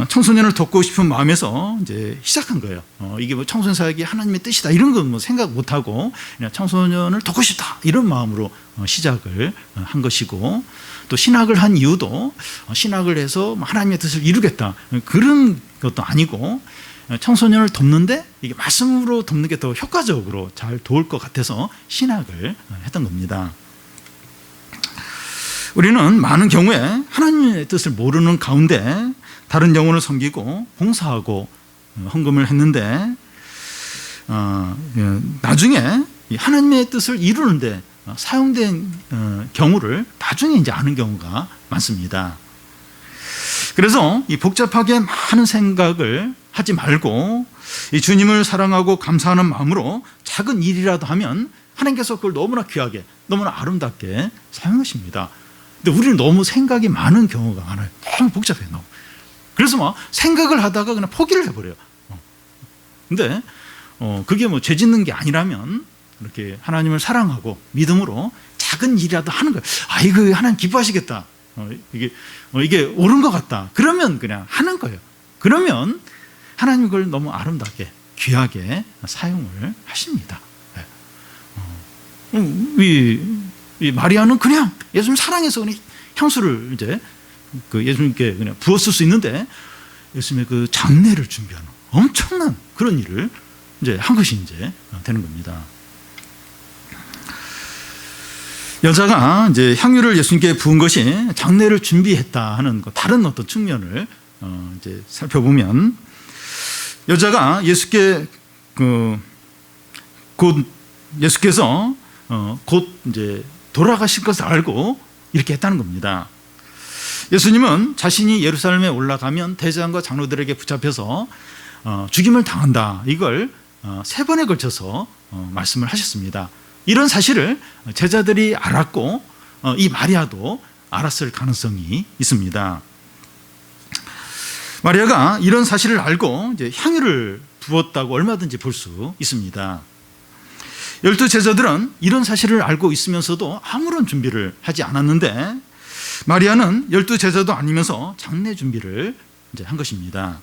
청소년을 돕고 싶은 마음에서 이제 시작한 거예요. 이게 뭐 청소년 사역이 하나님의 뜻이다 이런 건 뭐 생각 못 하고 그냥 청소년을 돕고 싶다 이런 마음으로 시작을 한 것이고 또 신학을 한 이유도 신학을 해서 하나님의 뜻을 이루겠다 그런 것도 아니고 청소년을 돕는데 이게 말씀으로 돕는 게 더 효과적으로 잘 도울 것 같아서 신학을 했던 겁니다. 우리는 많은 경우에 하나님의 뜻을 모르는 가운데 다른 영혼을 섬기고 봉사하고 헌금을 했는데 나중에 하나님의 뜻을 이루는데 사용된 경우를 나중에 이제 아는 경우가 많습니다. 그래서 이 복잡하게 많은 생각을 하지 말고 이 주님을 사랑하고 감사하는 마음으로 작은 일이라도 하면 하나님께서 그걸 너무나 귀하게 너무나 아름답게 사용하십니다. 근데 우리는 너무 생각이 많은 경우가 많아요. 너무 복잡해요. 너무. 그래서 막 생각을 하다가 그냥 포기를 해버려요. 근데 그게 뭐 죄 짓는 게 아니라면 이렇게 하나님을 사랑하고 믿음으로 작은 일이라도 하는 거예요. 아, 이거 하나님 기뻐하시겠다. 이게 옳은 것 같다. 그러면 그냥 하는 거예요. 그러면 하나님 그걸 너무 아름답게 귀하게 사용을 하십니다. 이 마리아는 그냥 예수님 사랑해서 그냥 향수를 이제 그 예수님께 그냥 부었을 수 있는데 예수님의 그 장례를 준비하는 엄청난 그런 일을 이제 한 것이 이제 되는 겁니다. 여자가 이제 향유를 예수님께 부은 것이 장례를 준비했다 하는 다른 어떤 측면을 이제 살펴보면 여자가 예수께 그 곧 예수께서 곧 이제 돌아가실 것을 알고 이렇게 했다는 겁니다. 예수님은 자신이 예루살렘에 올라가면 대제사장과 장로들에게 붙잡혀서 죽임을 당한다. 이걸 3번에 걸쳐서 말씀을 하셨습니다. 이런 사실을 제자들이 알았고 이 마리아도 알았을 가능성이 있습니다. 마리아가 이런 사실을 알고 이제 향유를 부었다고 얼마든지 볼 수 있습니다. 12 제자들은 이런 사실을 알고 있으면서도 아무런 준비를 하지 않았는데 마리아는 12 제자도 아니면서 장례 준비를 이제 한 것입니다.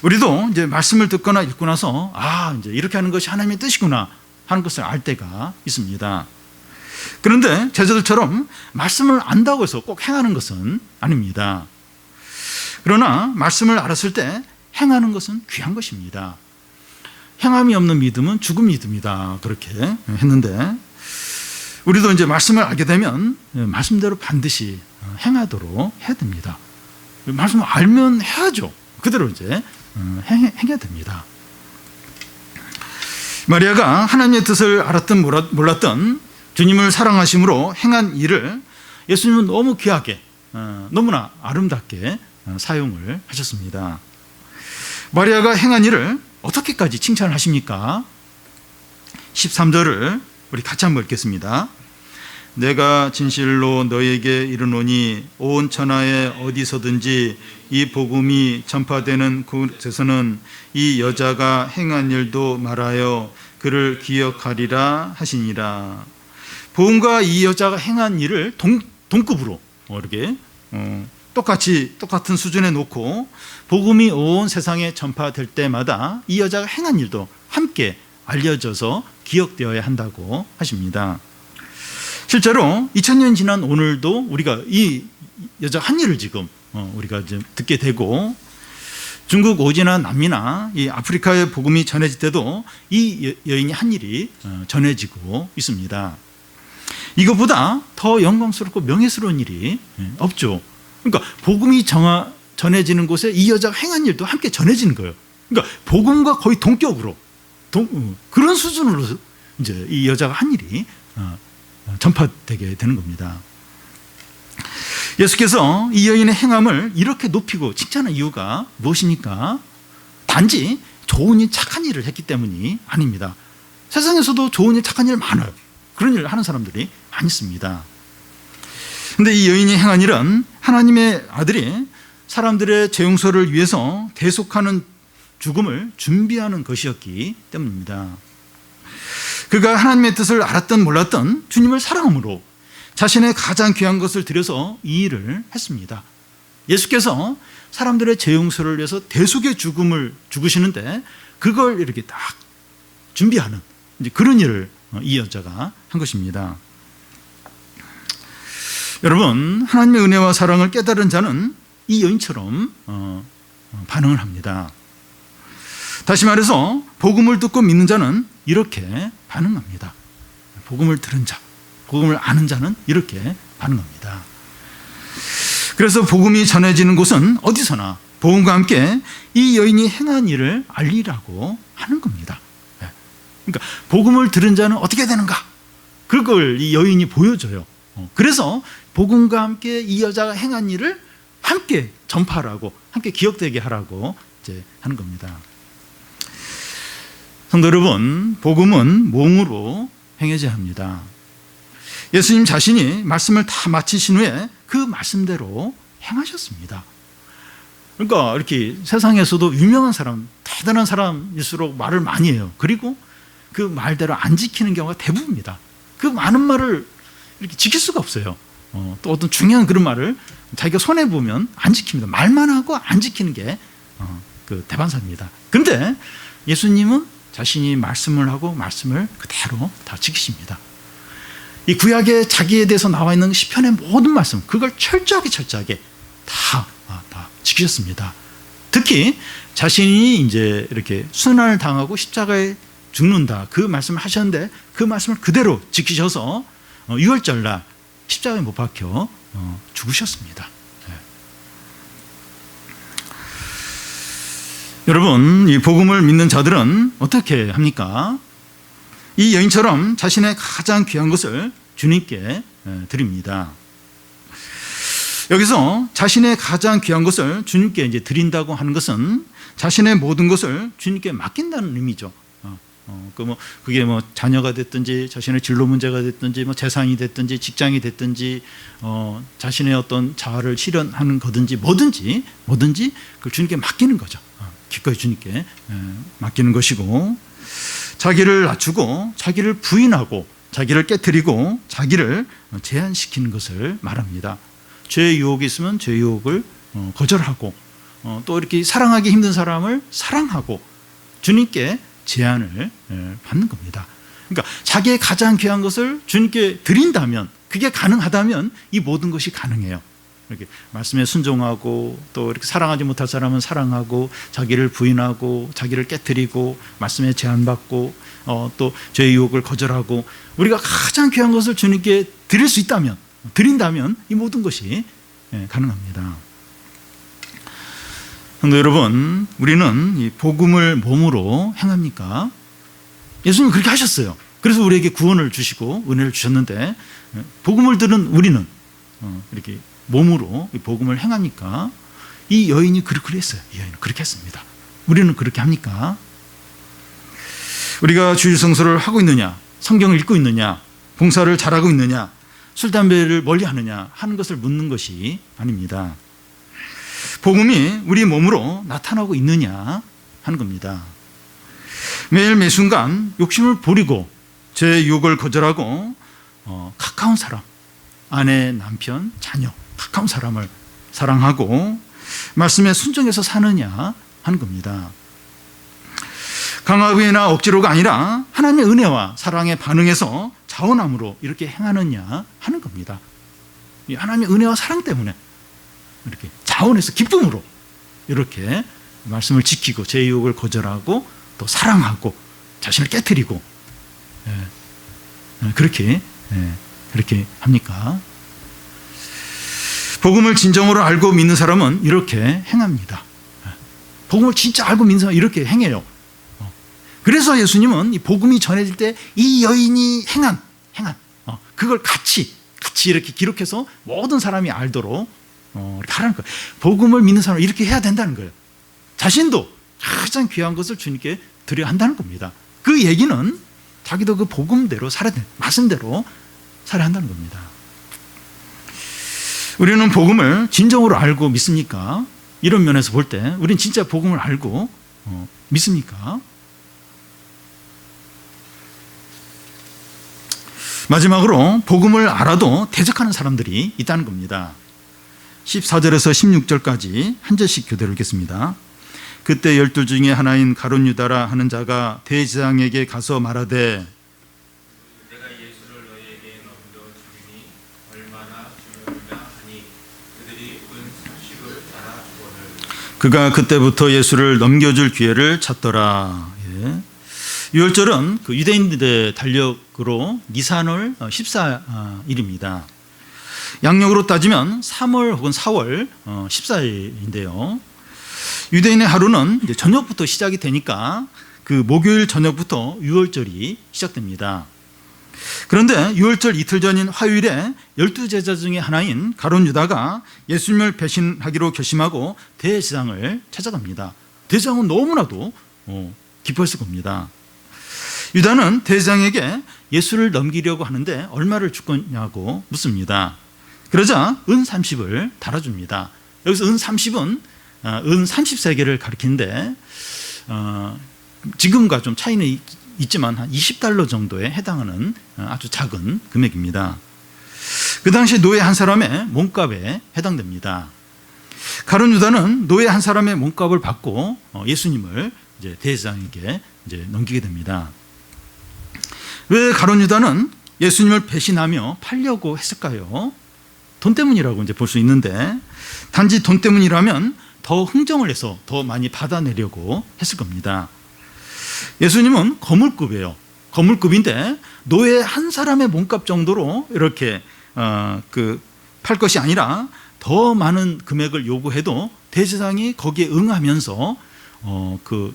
우리도 이제 말씀을 듣거나 읽고 나서 이제 이렇게 하는 것이 하나님의 뜻이구나 하는 것을 알 때가 있습니다. 그런데 제자들처럼 말씀을 안다고 해서 꼭 행하는 것은 아닙니다. 그러나 말씀을 알았을 때 행하는 것은 귀한 것입니다. 행함이 없는 믿음은 죽은 믿음이다. 그렇게 했는데 우리도 이제 말씀을 알게 되면 말씀대로 반드시 행하도록 해야 됩니다. 말씀을 알면 해야죠. 그대로 이제 행해야 됩니다. 마리아가 하나님의 뜻을 알았든 몰랐든 주님을 사랑하심으로 행한 일을 예수님은 너무 귀하게 너무나 아름답게 사용을 하셨습니다. 마리아가 행한 일을 어떻게까지 칭찬을 하십니까? 13절을 우리 같이 한번 읽겠습니다. 내가 진실로 너에게 이르노니 온 천하에 어디서든지 이 복음이 전파되는 곳에서는 이 여자가 행한 일도 말하여 그를 기억하리라 하시니라. 복음과 이 여자가 행한 일을 동급으로 이렇게 똑같은 수준에 놓고 복음이 온 세상에 전파될 때마다 이 여자가 행한 일도 함께 알려져서 기억되어야 한다고 하십니다. 실제로 2000년 지난 오늘도 우리가 이 여자 한 일을 지금 우리가 지금 듣게 되고 중국 오지나 남미나 이 아프리카의 복음이 전해질 때도 이 여인이 한 일이 전해지고 있습니다. 이것보다 더 영광스럽고 명예스러운 일이 없죠. 그러니까 복음이 전해지는 곳에 이 여자가 행한 일도 함께 전해지는 거예요. 그러니까 복음과 거의 동격으로 그런 수준으로 이제 이 여자가 한 일이 전파되게 되는 겁니다. 예수께서 이 여인의 행함을 이렇게 높이고 칭찬한 이유가 무엇입니까? 단지 좋은 일, 착한 일을 했기 때문이 아닙니다. 세상에서도 좋은 일, 착한 일 많아요. 그런 일을 하는 사람들이 많이 있습니다. 그런데 이 여인이 행한 일은 하나님의 아들이 사람들의 죄 용서를 위해서 대속하는 죽음을 준비하는 것이었기 때문입니다. 그가 하나님의 뜻을 알았든 몰랐든 주님을 사랑함으로 자신의 가장 귀한 것을 들여서 이 일을 했습니다. 예수께서 사람들의 죄 용서를 위해서 대속의 죽음을 죽으시는데 그걸 이렇게 딱 준비하는 이제 그런 일을 이 여자가 한 것입니다. 여러분, 하나님의 은혜와 사랑을 깨달은 자는 이 여인처럼 반응을 합니다. 다시 말해서 복음을 듣고 믿는 자는 이렇게 반응합니다. 복음을 들은 자, 복음을 아는 자는 이렇게 반응합니다. 그래서 복음이 전해지는 곳은 어디서나 복음과 함께 이 여인이 행한 일을 알리라고 하는 겁니다. 그러니까 복음을 들은 자는 어떻게 되는가? 그걸 이 여인이 보여줘요. 그래서 복음과 함께 이 여자가 행한 일을 함께 전파하라고, 함께 기억되게 하라고 이제 하는 겁니다. 성도 여러분, 복음은 몸으로 행해져야 합니다. 예수님 자신이 말씀을 다 마치신 후에 그 말씀대로 행하셨습니다. 그러니까 이렇게 세상에서도 유명한 사람, 대단한 사람일수록 말을 많이 해요. 그리고 그 말대로 안 지키는 경우가 대부분입니다. 그 많은 말을 이렇게 지킬 수가 없어요. 또 어떤 중요한 그런 말을 자기가 손해보면 안 지킵니다. 말만 하고 안 지키는 게 그 대반사입니다. 그런데 예수님은 자신이 말씀을 하고 말씀을 그대로 다 지키십니다. 이 구약에 자기에 대해서 나와 있는 시편의 모든 말씀, 그걸 철저하게 다 지키셨습니다. 특히 자신이 이제 이렇게 순환을 당하고 십자가에 죽는다, 그 말씀을 하셨는데 그 말씀을 그대로 지키셔서 6월절 날 십자가에 못 박혀 죽으셨습니다. 네. 여러분, 이 복음을 믿는 자들은 어떻게 합니까? 이 여인처럼 자신의 가장 귀한 것을 주님께 드립니다. 여기서 자신의 가장 귀한 것을 주님께 이제 드린다고 하는 것은 자신의 모든 것을 주님께 맡긴다는 의미죠. 그게 자녀가 됐든지 자신의 진로 문제가 됐든지 재산이 됐든지 직장이 됐든지 자신의 어떤 자아를 실현하는 거든지 뭐든지 그걸 주님께 맡기는 거죠. 기꺼이 주님께 맡기는 것이고, 자기를 낮추고 자기를 부인하고 자기를 깨트리고 자기를 제한시키는 것을 말합니다. 죄의 유혹이 있으면 죄의 유혹을 거절하고, 또 이렇게 사랑하기 힘든 사람을 사랑하고 주님께 제한을 받는 겁니다. 그러니까 자기의 가장 귀한 것을 주님께 드린다면, 그게 가능하다면 이 모든 것이 가능해요. 이렇게 말씀에 순종하고, 또 이렇게 사랑하지 못할 사람은 사랑하고, 자기를 부인하고 자기를 깨트리고 말씀에 제한받고, 또 죄의 유혹을 거절하고, 우리가 가장 귀한 것을 주님께 드린다면 이 모든 것이 가능합니다. 성도 여러분, 우리는 이 복음을 몸으로 행합니까? 예수님 그렇게 하셨어요. 그래서 우리에게 구원을 주시고 은혜를 주셨는데, 복음을 들은 우리는 이렇게 몸으로 이 복음을 행합니까? 이 여인이 그렇게 했어요. 이 여인은 그렇게 했습니다. 우리는 그렇게 합니까? 우리가 주일 성수를 하고 있느냐, 성경을 읽고 있느냐, 봉사를 잘하고 있느냐, 술, 담배를 멀리 하느냐 하는 것을 묻는 것이 아닙니다. 복음이 우리 몸으로 나타나고 있느냐 하는 겁니다. 매일 매순간 욕심을 버리고 죄의 유혹을 거절하고 가까운 사람, 아내, 남편, 자녀, 가까운 사람을 사랑하고 말씀에 순종해서 사느냐 하는 겁니다. 강압이나 억지로가 아니라 하나님의 은혜와 사랑에 반응해서 자원함으로 이렇게 행하느냐 하는 겁니다. 하나님의 은혜와 사랑 때문에 이렇게 자원해서 기쁨으로 이렇게 말씀을 지키고 제 유혹을 거절하고 또 사랑하고 자신을 깨트리고 그렇게 합니까? 복음을 진정으로 알고 믿는 사람은 이렇게 행합니다. 복음을 진짜 알고 믿는 사람은 이렇게 행해요. 그래서 예수님은 이 복음이 전해질 때 이 여인이 행한 그걸 같이 이렇게 기록해서 모든 사람이 알도록 이렇게 하라는 거예요. 복음을 믿는 사람은 이렇게 해야 된다는 거예요. 자신도 가장 귀한 것을 주님께 드려야 한다는 겁니다. 그 얘기는 자기도 그 복음대로 살아야 돼, 말씀대로 살아야 한다는 겁니다. 우리는 복음을 진정으로 알고 믿습니까? 이런 면에서 볼 때 우리는 진짜 복음을 알고 믿습니까? 마지막으로 복음을 알아도 대적하는 사람들이 있다는 겁니다. 14절에서 16절까지 한 절씩 교대로 읽겠습니다. 그때 12 중에 하나인 가룟 유다라 하는 자가 대제사장에게 가서 말하되, 내가 예수를 너희에게 넘겨주리니 얼마나 중요하냐 하니 그들이 은 30을 따라 주거늘. 그가 그때부터 예수를 넘겨줄 기회를 찾더라. 6월절은 그 유대인들의 달력으로 니산월 14일입니다. 양력으로 따지면 3월 혹은 4월 14일인데요. 유대인의 하루는 이제 저녁부터 시작이 되니까 그 목요일 저녁부터 유월절이 시작됩니다. 그런데 유월절 이틀 전인 화요일에 12제자 중에 하나인 가룟 유다가 예수님을 배신하기로 결심하고 대제사장을 찾아갑니다. 대제사장은 너무나도 기뻐했을 겁니다. 유다는 대제사장에게 예수를 넘기려고 하는데 얼마를 줄 거냐고 묻습니다. 그러자 은 30을 달아줍니다. 여기서 은 30은 은 30세겔을 가리키는데 지금과 좀 차이는 있지만 한 20달러 정도에 해당하는 아주 작은 금액입니다. 그 당시 노예 한 사람의 몸값에 해당됩니다. 가룟 유다는 노예 한 사람의 몸값을 받고 예수님을 이제 대제사장에게 이제 넘기게 됩니다. 왜 가룟 유다는 예수님을 배신하며 팔려고 했을까요? 돈 때문이라고 이제 볼 수 있는데, 단지 돈 때문이라면 더 흥정을 해서 더 많이 받아내려고 했을 겁니다. 예수님은 거물급이에요. 거물급인데 노예 한 사람의 몸값 정도로 이렇게 팔 것이 아니라 더 많은 금액을 요구해도 대제사장이 거기에 응하면서 그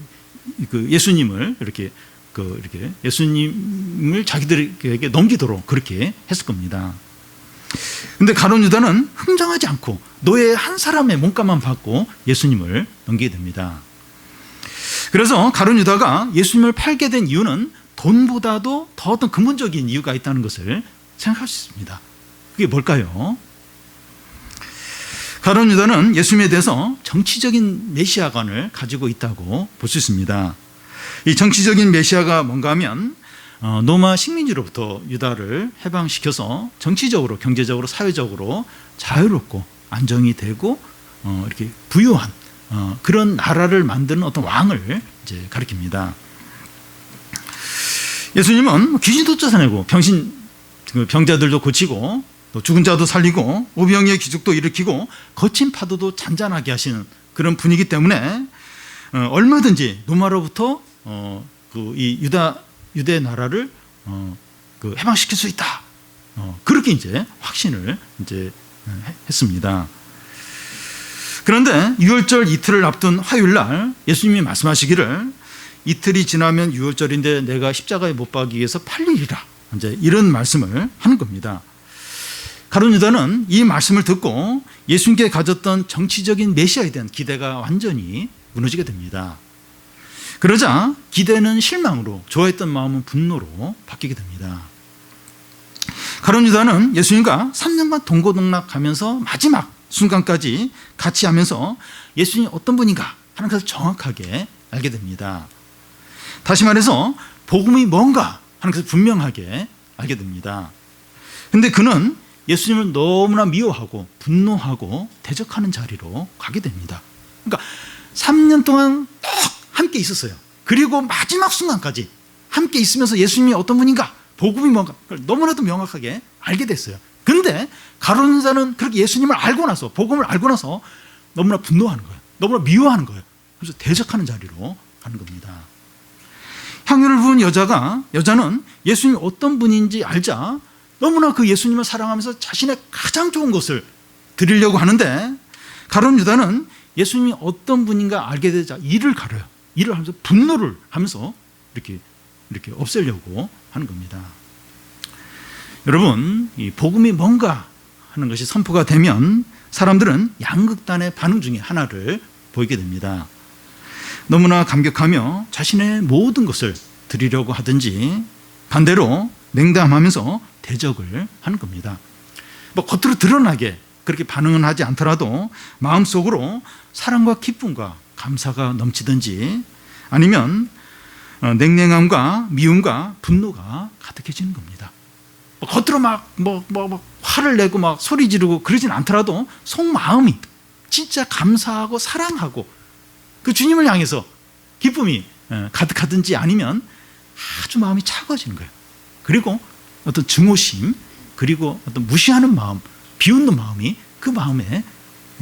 예수님을 이렇게 이렇게 예수님을 자기들에게 넘기도록 그렇게 했을 겁니다. 근데 가룟 유다는 흥정하지 않고 노예 한 사람의 몸값만 받고 예수님을 넘기게 됩니다. 그래서 가룟 유다가 예수님을 팔게 된 이유는 돈보다도 더 어떤 근본적인 이유가 있다는 것을 생각할 수 있습니다. 그게 뭘까요? 가룟 유다는 예수님에 대해서 정치적인 메시아관을 가지고 있다고 볼 수 있습니다. 이 정치적인 메시아가 뭔가 하면 로마 식민지로부터 유다를 해방시켜서 정치적으로, 경제적으로, 사회적으로 자유롭고 안정이 되고 이렇게 부유한 그런 나라를 만드는 어떤 왕을 이제 가리킵니다. 예수님은 귀신도 쫓아내고 병자들도 고치고 또 죽은 자도 살리고 오병이의 기적도 일으키고 거친 파도도 잔잔하게 하시는 그런 분이기 때문에 얼마든지 로마로부터 이 유대 나라를 해방시킬 수 있다. 그렇게 이제 확신을 이제 했습니다. 그런데 유월절 이틀을 앞둔 화요일 날 예수님이 말씀하시기를 이틀이 지나면 유월절인데 내가 십자가에 못 박기 위해서 팔리리라. 이제 이런 말씀을 하는 겁니다. 가룟 유다는 이 말씀을 듣고 예수님께 가졌던 정치적인 메시아에 대한 기대가 완전히 무너지게 됩니다. 그러자 기대는 실망으로, 좋아했던 마음은 분노로 바뀌게 됩니다. 가룟 유다는 예수님과 3년간 동고동락하면서 마지막 순간까지 같이 하면서 예수님이 어떤 분인가 하는 것을 정확하게 알게 됩니다. 다시 말해서 복음이 뭔가 하는 것을 분명하게 알게 됩니다. 그런데 그는 예수님을 너무나 미워하고 분노하고 대적하는 자리로 가게 됩니다. 그러니까 3년 동안 딱 함께 있었어요. 그리고 마지막 순간까지 함께 있으면서 예수님이 어떤 분인가, 복음이 뭔가 너무나도 명확하게 알게 됐어요. 그런데 가룟 유다는 그렇게 예수님을 알고 나서, 복음을 알고 나서 너무나 분노하는 거예요. 너무나 미워하는 거예요. 그래서 대적하는 자리로 가는 겁니다. 향유를 부은 여자는 예수님이 어떤 분인지 알자 너무나 그 예수님을 사랑하면서 자신의 가장 좋은 것을 드리려고 하는데, 가룟 유다는 예수님이 어떤 분인가 알게 되자 이를 가려요. 이를 하면서 분노를 하면서 이렇게 없애려고 하는 겁니다. 여러분, 이 복음이 뭔가 하는 것이 선포가 되면 사람들은 양극단의 반응 중에 하나를 보이게 됩니다. 너무나 감격하며 자신의 모든 것을 드리려고 하든지, 반대로 냉담하면서 대적을 하는 겁니다. 뭐 겉으로 드러나게 그렇게 반응은 하지 않더라도 마음속으로 사랑과 기쁨과 감사가 넘치든지, 아니면 냉랭함과 미움과 분노가 가득해지는 겁니다. 겉으로 막 화를 내고 막 소리 지르고 그러진 않더라도 속마음이 진짜 감사하고 사랑하고 그 주님을 향해서 기쁨이 가득하든지, 아니면 아주 마음이 차가워지는 거예요. 그리고 어떤 증오심, 그리고 어떤 무시하는 마음, 비웃는 마음이 그 마음에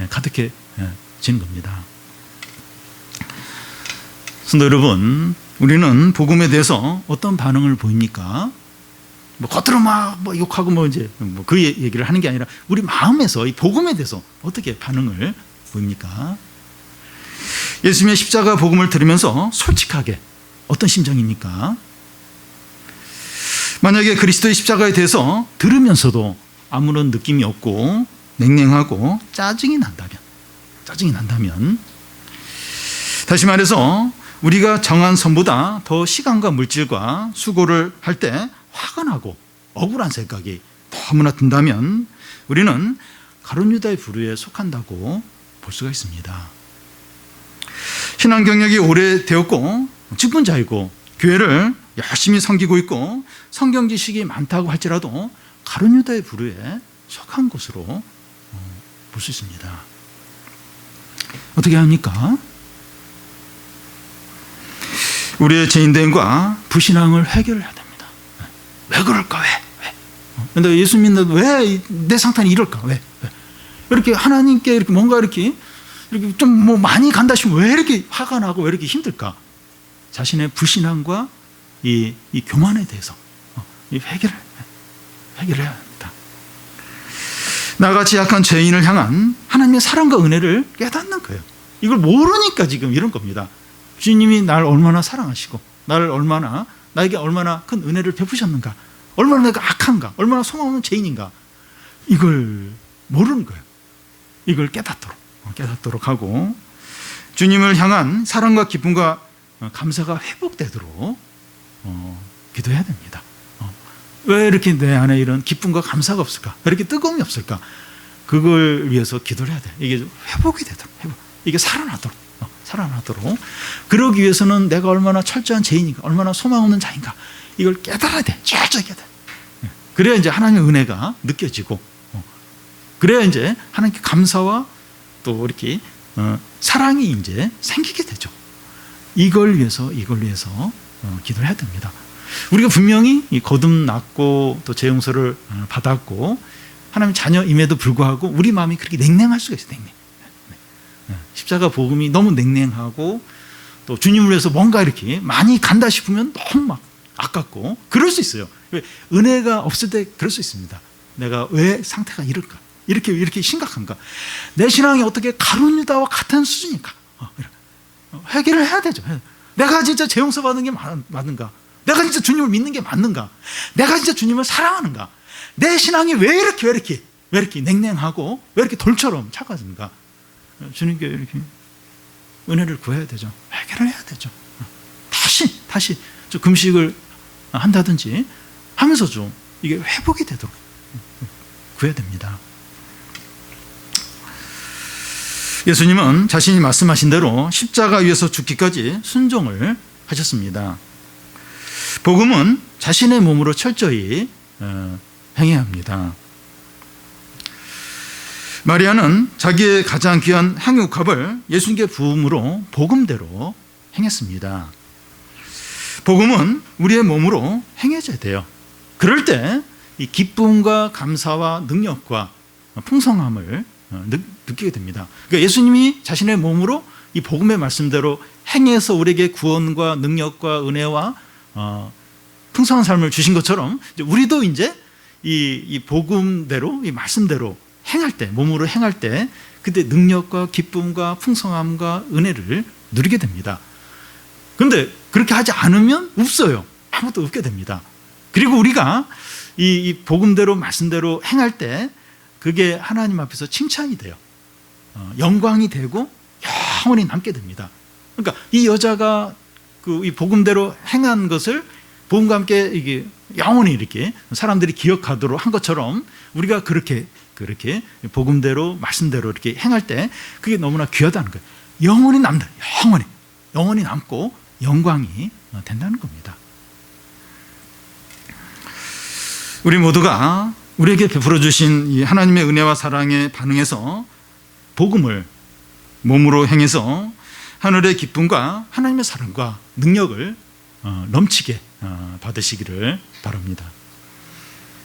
가득해지는 겁니다. 성도 여러분, 우리는 복음에 대해서 어떤 반응을 보입니까? 겉으로 막 욕하고 그 얘기를 하는 게 아니라 우리 마음에서 이 복음에 대해서 어떻게 반응을 보입니까? 예수님의 십자가 복음을 들으면서 솔직하게 어떤 심정입니까? 만약에 그리스도의 십자가에 대해서 들으면서도 아무런 느낌이 없고 냉랭하고 짜증이 난다면, 다시 말해서 우리가 정한 선보다 더 시간과 물질과 수고를 할 때 화가 나고 억울한 생각이 너무나 든다면 우리는 가룟 유다의 부류에 속한다고 볼 수가 있습니다. 신앙 경력이 오래되었고 직분자이고 교회를 열심히 섬기고 있고 성경 지식이 많다고 할지라도 가룟 유다의 부류에 속한 것으로 볼 수 있습니다. 어떻게 합니까? 우리의 죄인됨과 불신앙을 해결해야 됩니다. 왜 그럴까? 왜? 근데 예수 믿는데 왜 내 상태는 이럴까? 왜? 이렇게 하나님께 이렇게 뭔가 이렇게 좀 많이 간다 싶으면 왜 이렇게 화가 나고 왜 이렇게 힘들까? 자신의 불신앙과 이 교만에 대해서 해결해야 합니다. 나같이 약한 죄인을 향한 하나님의 사랑과 은혜를 깨닫는 거예요. 이걸 모르니까 지금 이런 겁니다. 주님이 나를 얼마나 사랑하시고 나를 얼마나 나에게 얼마나 큰 은혜를 베푸셨는가, 얼마나 내가 악한가, 얼마나 소망없는 죄인인가, 이걸 모르는 거예요. 이걸 깨닫도록 하고 주님을 향한 사랑과 기쁨과 감사가 회복되도록 기도해야 됩니다. 왜 이렇게 내 안에 이런 기쁨과 감사가 없을까? 왜 이렇게 뜨거움이 없을까? 그걸 위해서 기도를 해야 돼. 이게 회복이 되도록, 이게 살아나도록. 그러기 위해서는 내가 얼마나 철저한 죄인인가, 얼마나 소망 없는 자인가, 이걸 깨달아야 돼. 철저히 깨달아야 돼. 그래야 이제 하나님의 은혜가 느껴지고, 그래야 이제 하나님께 감사와 또 이렇게 사랑이 이제 생기게 되죠. 이걸 위해서 기도를 해야 됩니다. 우리가 분명히 거듭났고 또 재용서를 받았고 하나님 자녀임에도 불구하고 우리 마음이 그렇게 냉랭할 수가 있어요. 십자가 복음이 너무 냉랭하고 또 주님을 위해서 뭔가 이렇게 많이 간다 싶으면 너무 막 아깝고 그럴 수 있어요. 은혜가 없을 때 그럴 수 있습니다. 내가 왜 상태가 이럴까? 이렇게 심각한가? 내 신앙이 어떻게 가룟유다와 같은 수준인가? 회개를 해야 되죠. 내가 진짜 재용서 받는 게 맞는가? 내가 진짜 주님을 믿는 게 맞는가? 내가 진짜 주님을 사랑하는가? 내 신앙이 왜 이렇게 냉랭하고 왜 이렇게 돌처럼 차가운가? 주님께 이렇게 은혜를 구해야 되죠. 회개를 해야 되죠. 다시 좀 금식을 한다든지 하면서 좀 이게 회복이 되도록 구해야 됩니다. 예수님은 자신이 말씀하신 대로 십자가 위에서 죽기까지 순종을 하셨습니다. 복음은 자신의 몸으로 철저히 행해야 합니다. 마리아는 자기의 가장 귀한 향유값을 예수님께 부음으로 복음대로 행했습니다. 복음은 우리의 몸으로 행해져야 돼요. 그럴 때 이 기쁨과 감사와 능력과 풍성함을 느끼게 됩니다. 그러니까 예수님이 자신의 몸으로 이 복음의 말씀대로 행해서 우리에게 구원과 능력과 은혜와 풍성한 삶을 주신 것처럼 이제 우리도 이제 이 복음대로 이 말씀대로 행할 때, 몸으로 행할 때 그때 능력과 기쁨과 풍성함과 은혜를 누리게 됩니다. 그런데 그렇게 하지 않으면 없어요. 아무것도 없게 됩니다. 그리고 우리가 이 복음대로 말씀대로 행할 때 그게 하나님 앞에서 칭찬이 돼요. 영광이 되고 영원히 남게 됩니다. 그러니까 이 여자가 이 복음대로 행한 것을 복음과 함께 이게 영원히 이렇게 사람들이 기억하도록 한 것처럼 우리가 그렇게 복음대로 말씀대로 이렇게 행할 때 그게 너무나 귀하다는 거예요. 영원히 남다. 영원히 남고 영광이 된다는 겁니다. 우리 모두가 우리에게 베풀어 주신 이 하나님의 은혜와 사랑에 반응해서 복음을 몸으로 행해서 하늘의 기쁨과 하나님의 사랑과 능력을 넘치게 받으시기를 바랍니다.